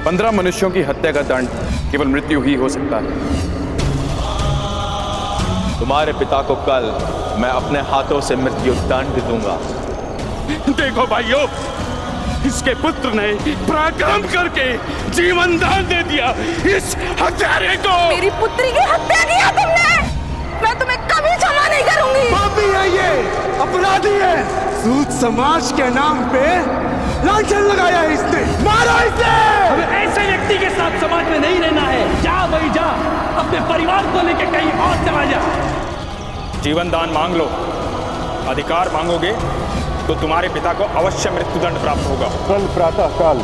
पंद्रह मनुष्यों की हत्या का दंड केवल मृत्यु ही हो सकता है। तुम्हारे पिता को कल मैं अपने हाथों से मृत्यु दंड दूंगा। देखो भाइयों, इसके पुत्र ने पराक्रम करके जीवन दान दे दिया इस हत्यारे को। मेरी पुत्री की हत्या किया तुमने, मैं तुम्हें कभी क्षमा नहीं करूंगी। पापी है ये, अपराधी है। सूत समाज के नाम पे लांछन लगाया है इसने। मारो इसे। हमें ऐसे व्यक्ति के साथ समाज में नहीं रहना है। जा भाई जा, अपने परिवार को लेकर कहीं और चला जा। जीवन दान मांग लो, अधिकार मांगोगे तो तुम्हारे पिता को अवश्य मृत्युदंड प्राप्त होगा। कल प्रातः काल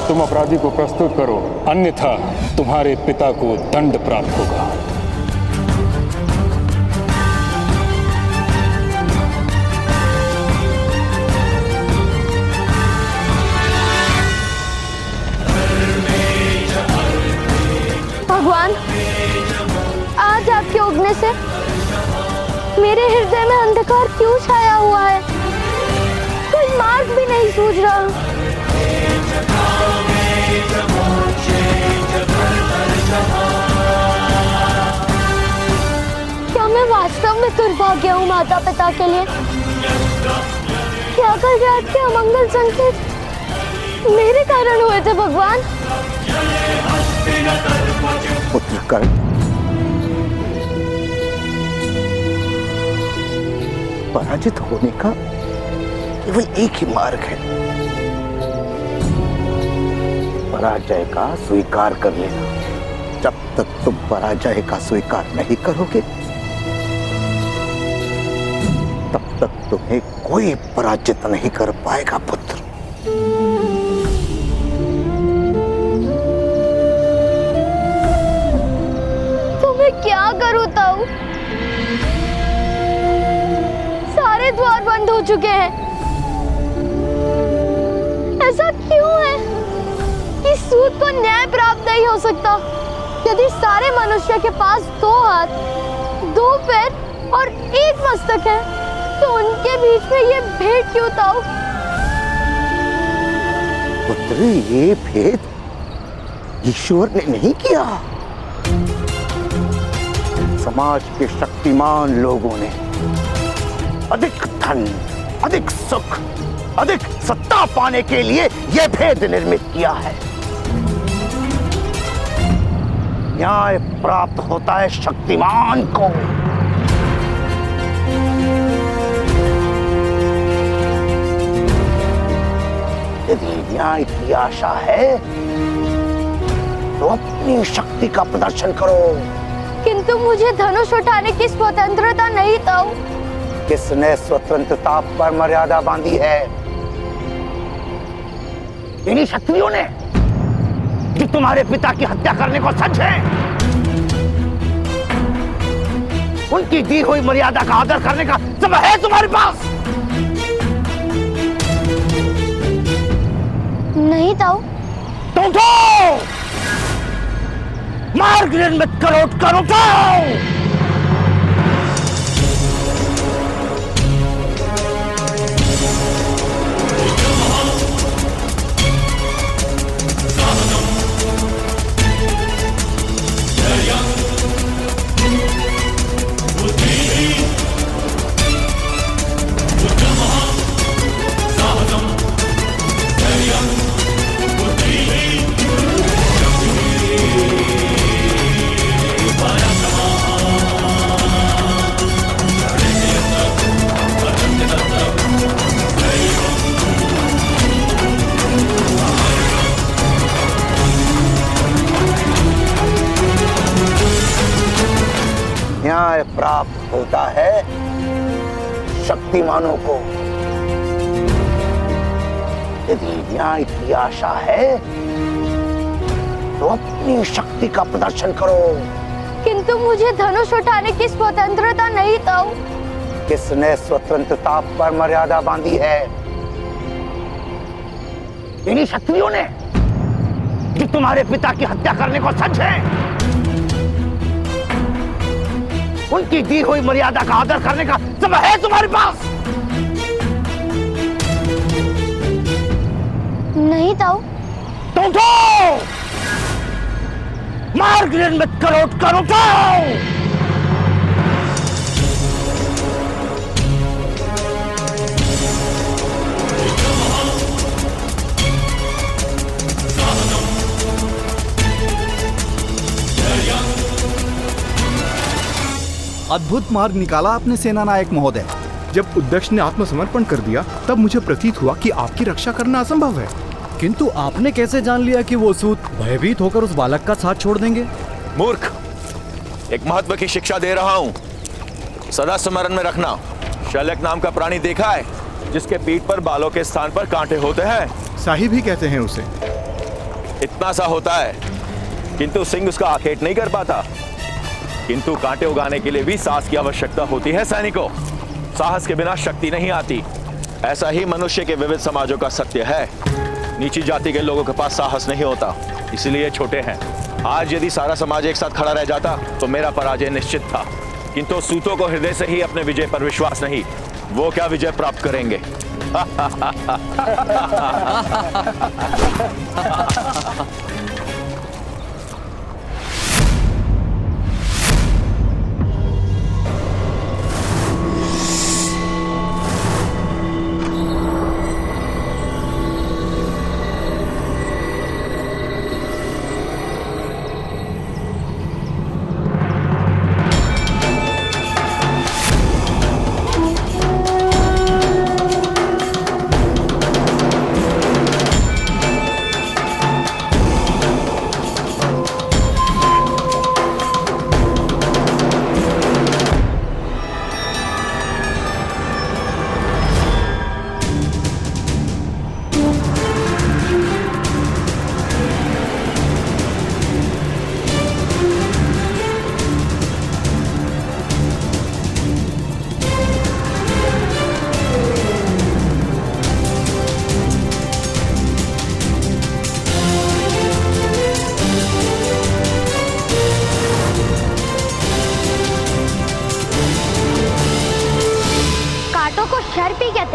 तुम अपराधी को प्रस्तुत करो, अन्यथा तुम्हारे पिता को दंड प्राप्त होगा। भगवान, आज आपके उगने से मेरे हृदय में अंधकार क्यों छाया हुआ है? कोई मार्ग भी नहीं सूझ रहा। क्या मैं वास्तव में दुर्भाग्य हूँ माता पिता के लिए? क्या कल रात के अमंगल संकेत मेरे कारण हुए थे भगवान? पुत्र कर्ण, पराजित होने का केवल एक ही मार्ग है, पराजय का स्वीकार कर लेना। जब तक तुम पराजय का स्वीकार नहीं करोगे तब तक तुम्हें कोई पराजित नहीं कर पाएगा पुत्र। तो मैं क्या करूं ताऊ? सारे द्वार बंद हो चुके हैं। ऐसा क्यों है कि सूत को न्याय प्राप्त नहीं हो सकता? यदि सारे मनुष्य के पास 2 हाथ, 2 पैर और 1 मस्तक है, तो उनके बीच में ये भेद क्यों ताऊ? पुत्र, ये भेद ईश्वर ने नहीं किया। समाज के शक्तिमान लोगों ने अधिक धन, अधिक सुख, अधिक सत्ता पाने के लिए यह भेद निर्मित किया है। न्याय प्राप्त होता है शक्तिमान को। यदि न्याय की आशा है तो अपनी शक्ति का प्रदर्शन करो। किंतु मुझे धनुष उठाने की स्वतंत्रता नहीं ताऊ। किसने स्वतंत्रता पर मर्यादा बांधी है? इन्हीं क्षत्रियों ने जो तुम्हारे पिता की हत्या करने को सच है। उनकी दी हुई मर्यादा का आदर करने का समय है तुम्हारे पास? नहीं ताऊ। तो उठो, मार्ग निर्मित करो, उठकर उठो। न्याय प्राप्त होता है शक्तिमानों को। यदि न्याय की आशा है तो अपनी शक्ति का प्रदर्शन करो। किंतु मुझे धनुष उठाने की स्वतंत्रता नहीं ताऊ। किसने स्वतंत्रता पर मर्यादा बांधी है? इन्हीं क्षत्रियों ने जो तुम्हारे पिता की हत्या करने को सच है। उनकी दी हुई मर्यादा का आदर करने का समय है तुम्हारे पास? नहीं ताऊ। तो उठो, मार्ग निर्मित करो, उठकर उठो। अद्भुत मार्ग निकाला आपने सेनानायक महोदय। जब उद्दक्ष ने आत्मसमर्पण कर दिया तब मुझे प्रतीत हुआ कि आपकी रक्षा करना असंभव है। किंतु आपने कैसे जान लिया कि वो सूत भयभीत होकर उस बालक का साथ छोड़ देंगे? मूर्ख, एक महत्व की शिक्षा दे रहा हूँ, सदा स्मरण में रखना। शल्यक नाम का प्राणी देखा है जिसके पीठ पर बालों के स्थान पर कांटे होते हैं? साहिब ही कहते हैं उसे। इतना सा होता है, किंतु सिंह उसका आखेट नहीं कर पाता। किंतु कांटे उगाने के लिए भी साहस की आवश्यकता होती है सैनिकों। साहस के बिना शक्ति नहीं आती। ऐसा ही मनुष्य के विविध समाजों का सत्य है। नीची जाति के लोगों के पास साहस नहीं होता, इसलिए छोटे हैं। आज यदि सारा समाज एक साथ खड़ा रह जाता तो मेरा पराजय निश्चित था। किंतु सूतों को हृदय से ही अपने विजय पर विश्वास नहीं, वो क्या विजय प्राप्त करेंगे?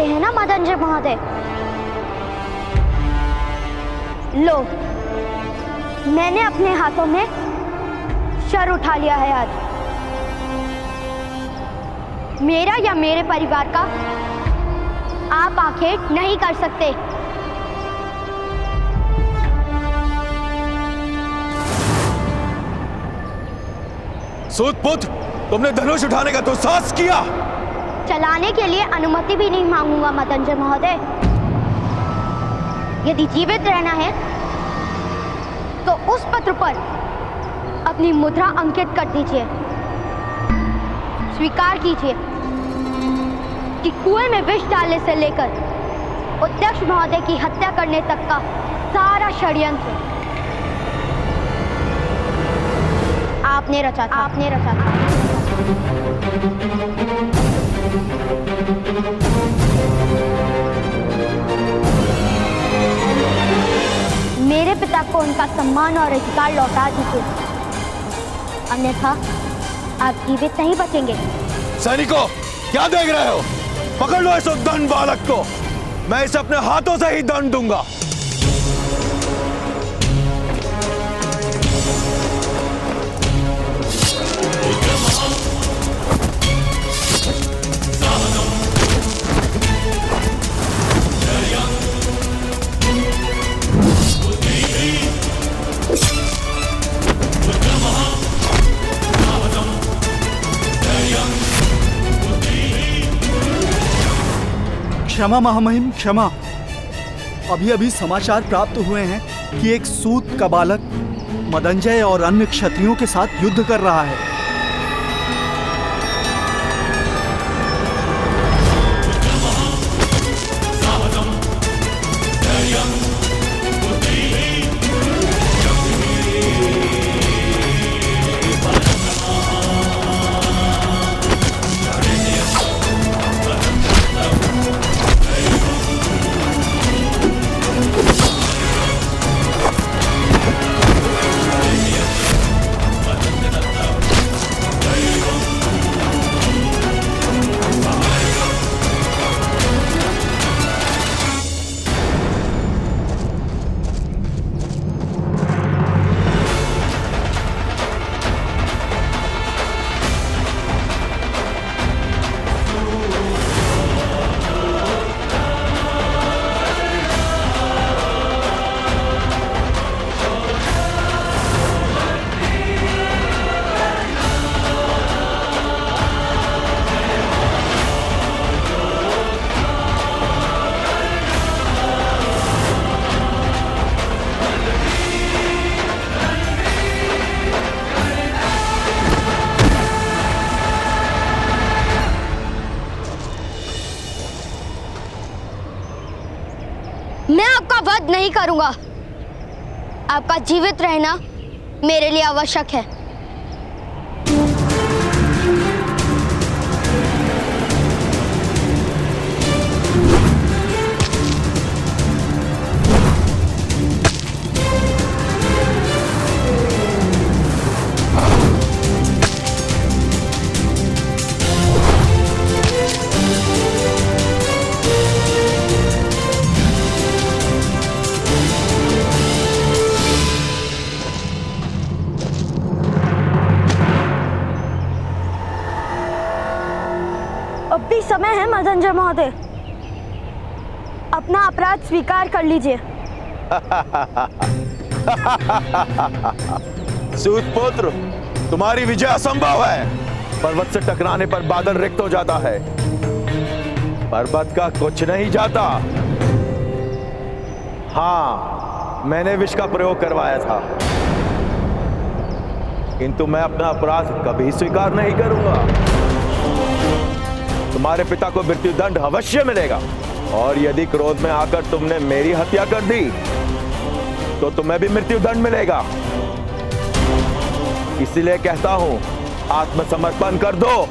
हैं ना मदनजय महोदय? लो, मैंने अपने हाथों में शर उठा लिया है आज। मेरा या मेरे परिवार का आप आखेट नहीं कर सकते। सूत पुत्र, तुमने धनुष उठाने का तो साहस किया। चलाने के लिए अनुमति भी नहीं मांगूंगा मदनजय महोदय। यदि जीवित रहना है तो उस पत्र पर अपनी मुद्रा अंकित कर दीजिए। स्वीकार कीजिए कि कुएं में विष डालने से लेकर अध्यक्ष महोदय की हत्या करने तक का सारा षड्यंत्र आपने रचा था। आपने रचा था। मेरे पिता को उनका सम्मान और अधिकार लौटा दीजिए, अन्यथा आप जीवित नहीं बचेंगे। सैनिकों, क्या देख रहे हो? पकड़ लो इस उद्दंड बालक को। मैं इसे अपने हाथों से ही दंड दूंगा। क्षमा महामहिम, क्षमा। अभी अभी समाचार प्राप्त हुए हैं कि एक सूत का बालक मदनजय और अन्य क्षत्रियों के साथ युद्ध कर रहा है। मैं आपका वध नहीं करूंगा। आपका जीवित रहना मेरे लिए आवश्यक है। अब भी समय है मदनजय महोदय, अपना अपराध स्वीकार कर लीजिए। सूतपुत्र, तुम्हारी विजय असंभव है। पर्वत से टकराने पर बादल रिक्त हो जाता है, पर्वत का कुछ नहीं जाता। हाँ, मैंने विष का प्रयोग करवाया था, किंतु मैं अपना अपराध कभी स्वीकार नहीं करूंगा। तुम्हारे पिता को मृत्युदंड अवश्य मिलेगा, और यदि क्रोध में आकर तुमने मेरी हत्या कर दी तो तुम्हें भी मृत्युदंड मिलेगा। इसलिए कहता हूं, आत्मसमर्पण कर दो।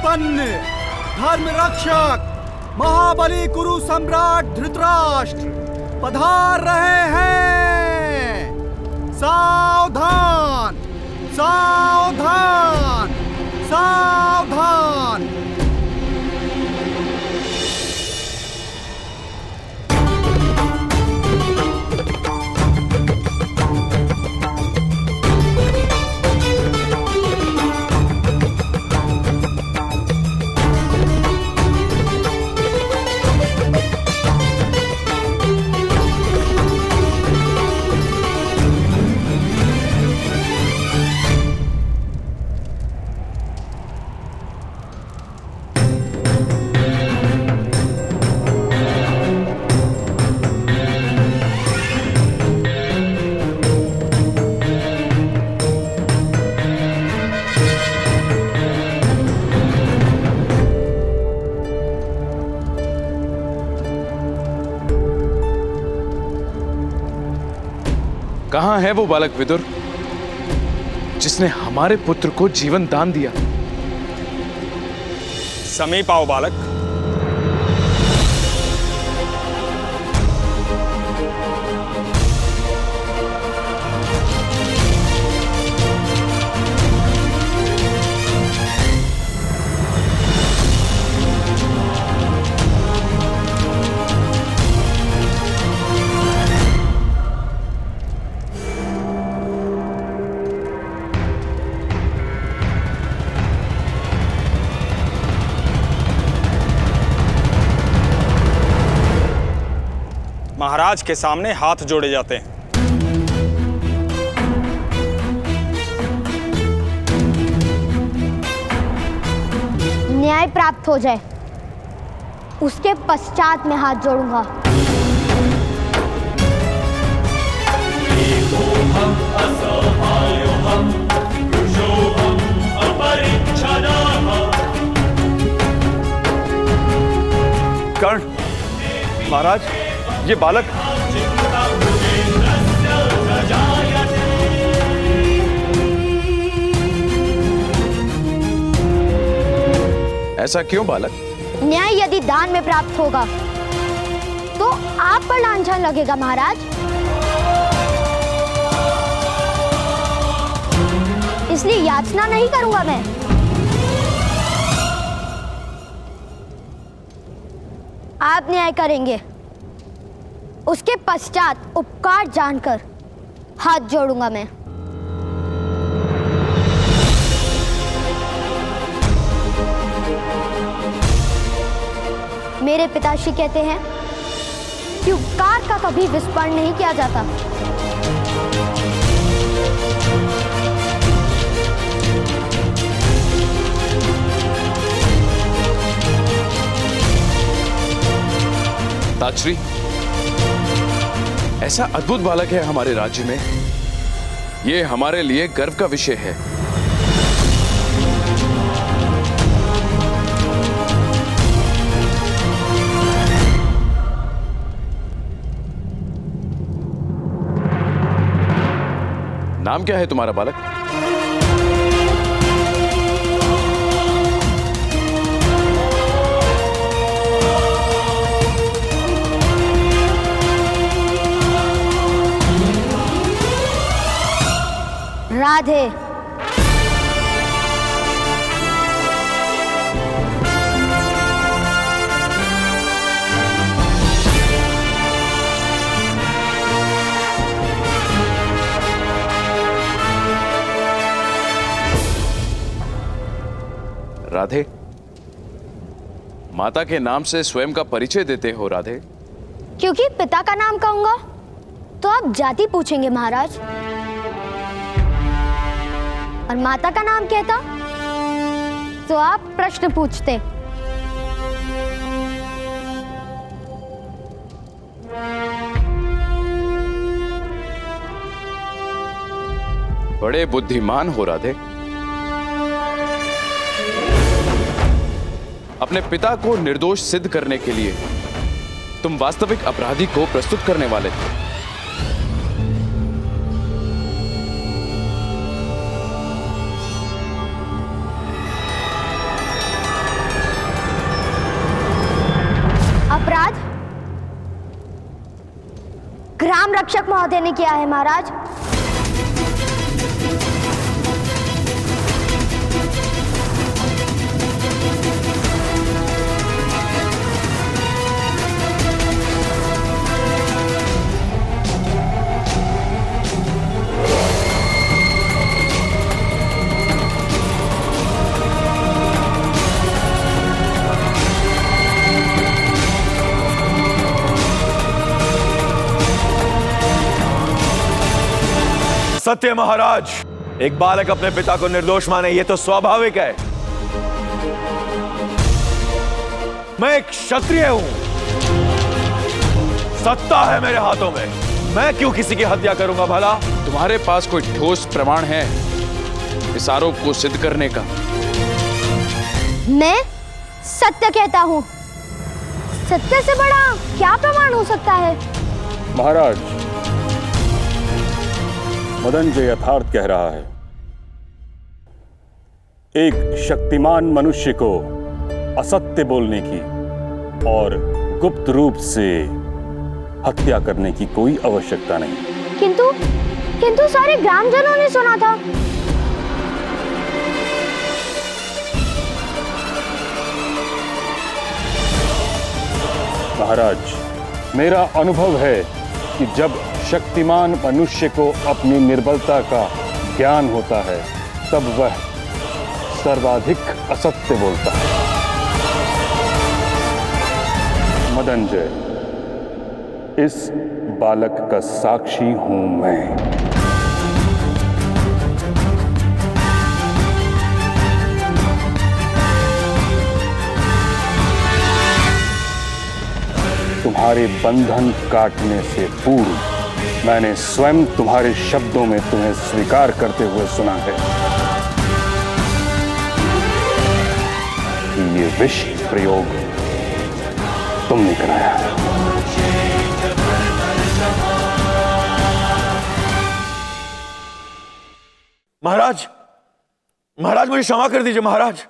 संपन्न धर्म रक्षक महाबली कुरु सम्राट धृतराष्ट्र पधार रहे हैं। सावधान सावधान सावधान। कहां है वो बालक विदुर जिसने हमारे पुत्र को जीवन दान दिया? समीप आओ बालक। महाराज के सामने हाथ जोड़े जाते हैं। न्याय प्राप्त हो जाए उसके पश्चात मैं हाथ जोड़ूंगा। कर्ण महाराज, ये बालक ऐसा क्यों बालक? न्याय यदि दान में प्राप्त होगा तो आप पर लांछन लगेगा महाराज, इसलिए याचना नहीं करूंगा मैं। आप न्याय करेंगे, उसके पश्चात उपकार जानकर हाथ जोड़ूंगा मैं। मेरे पिताश्री कहते हैं कि उपकार का कभी विस्मरण नहीं किया जाता। ताजश्री, ऐसा अद्भुत बालक है हमारे राज्य में, ये हमारे लिए गर्व का विषय है। नाम क्या है तुम्हारा बालक? राधे। राधे, माता के नाम से स्वयं का परिचय देते हो राधे? क्योंकि पिता का नाम कहूंगा तो आप जाति पूछेंगे महाराज, और माता का नाम कहता तो आप प्रश्न पूछते। बड़े बुद्धिमान हो राधे। अपने पिता को निर्दोष सिद्ध करने के लिए तुम वास्तविक अपराधी को प्रस्तुत करने वाले थे। रक्षक महोदय ने किया है महाराज। सत्य महाराज, एक बालक अपने पिता को निर्दोष माने ये तो स्वाभाविक है। मैं एक क्षत्रिय हूं, सत्ता है मेरे हाथों में, मैं क्यों किसी की हत्या करूंगा भला? तुम्हारे पास कोई ठोस प्रमाण है इस आरोप को सिद्ध करने का? मैं सत्य कहता हूं। सत्य से बड़ा क्या प्रमाण हो सकता है? महाराज, मदनजय यथार्थ कह रहा है। एक शक्तिमान मनुष्य को असत्य बोलने की और गुप्त रूप से हत्या करने की कोई आवश्यकता नहीं। किंतु सारे ग्रामजनों ने सुना था। महाराज, मेरा अनुभव है कि जब शक्तिमान मनुष्य को अपनी निर्बलता का ज्ञान होता है तब वह सर्वाधिक असत्य बोलता है। मदनजय, इस बालक का साक्षी हूं मैं। तुम्हारे बंधन काटने से पूर्व मैंने स्वयं तुम्हारे शब्दों में तुम्हें स्वीकार करते हुए सुना है कि ये विष प्रयोग तुमने कराया है। महाराज, महाराज मुझे क्षमा कर दीजिए महाराज।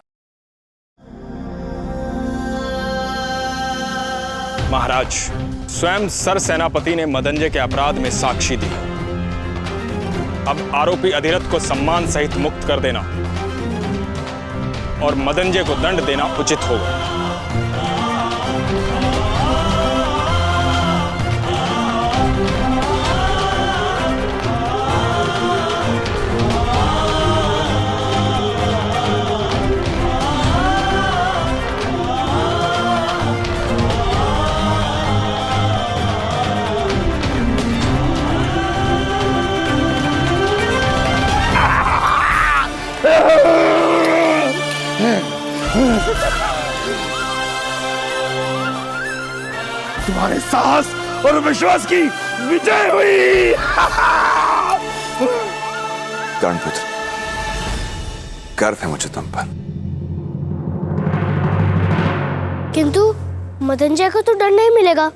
महाराज, स्वयं सर सेनापति ने मदनजय के अपराध में साक्षी दी। अब आरोपी अधिरथ को सम्मान सहित मुक्त कर देना और मदनजय को दंड देना उचित होगा। तुम्हारे साहस और विश्वास की विजय हुई। कर्णपुत्र, गर्व है मुझे तुम पर। किंतु मदनजय को तो दंड नहीं मिलेगा।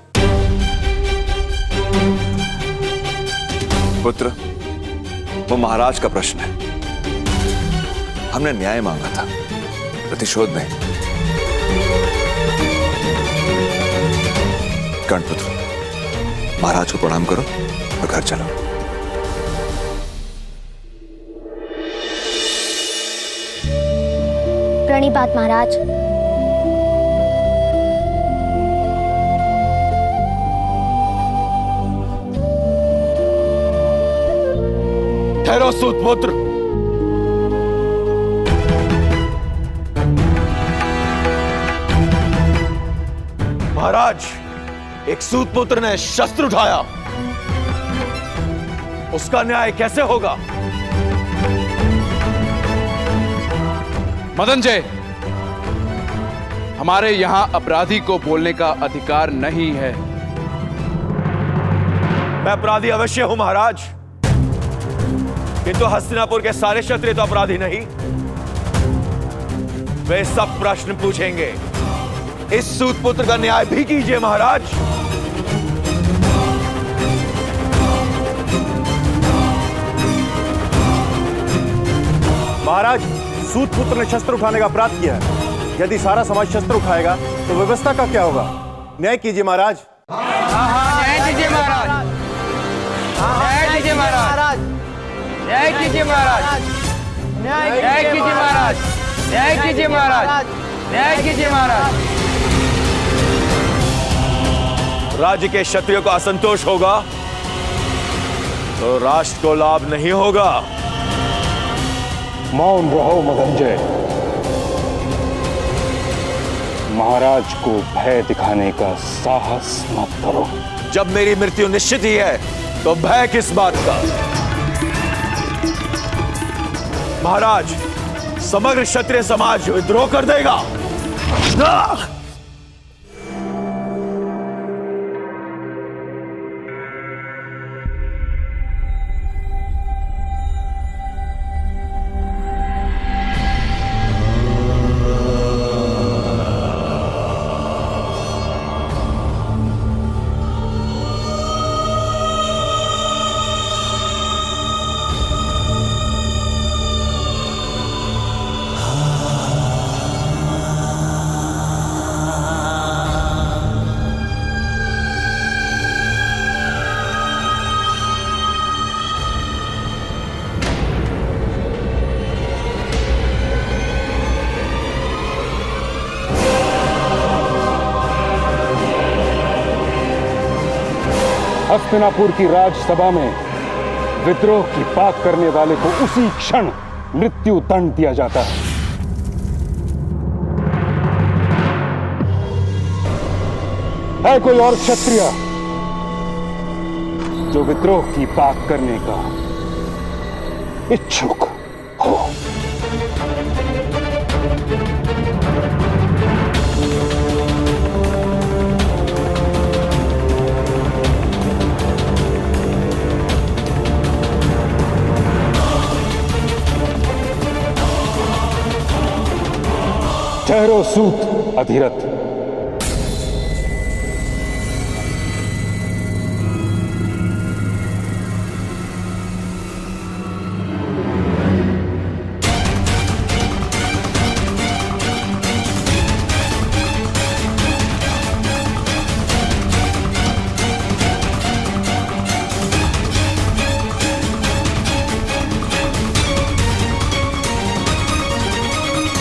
पुत्र, वो महाराज का प्रश्न है। हमने न्याय मांगा था, प्रतिशोध नहीं। कर्णपुत्र, महाराज को प्रणाम करो और घर चलो। प्रणिपात महाराज। ठहरो सूतपुत्र। महाराज, एक सूतपुत्र ने शस्त्र उठाया, उसका न्याय कैसे होगा? मदनजय, हमारे यहां अपराधी को बोलने का अधिकार नहीं है। मैं अपराधी अवश्य हूं महाराज, किंतु हस्तिनापुर के सारे क्षत्रिय तो अपराधी नहीं। वे सब प्रश्न पूछेंगे। इस सूतपुत्र का न्याय भी कीजिए महाराज। महाराज, सूतपुत्र ने शस्त्र उठाने का अपराध किया है। यदि सारा समाज शस्त्र उठाएगा तो व्यवस्था का क्या होगा? न्याय कीजिए महाराज। न्याय कीजिए महाराज। न्याय कीजिए महाराज, न्याय कीजिए महाराज, न्याय कीजिए महाराज, न्याय कीजिए महाराज, न्याय कीजिए महाराज। राज्य के क्षत्रियों को असंतोष होगा तो राष्ट्र को लाभ नहीं होगा। मौन रहो मदंजय, महाराज को भय दिखाने का साहस मत करो। जब मेरी मृत्यु निश्चित ही है तो भय किस बात का? महाराज, समग्र क्षत्रिय समाज विद्रोह कर देगा। हस्तिनापुर की राजसभा में विद्रोह की बात करने वाले को उसी क्षण मृत्यु दंड दिया जाता है। है कोई और क्षत्रिय जो विद्रोह की बात करने का इच्छुक हो? ठहरो सूत अधिरथ,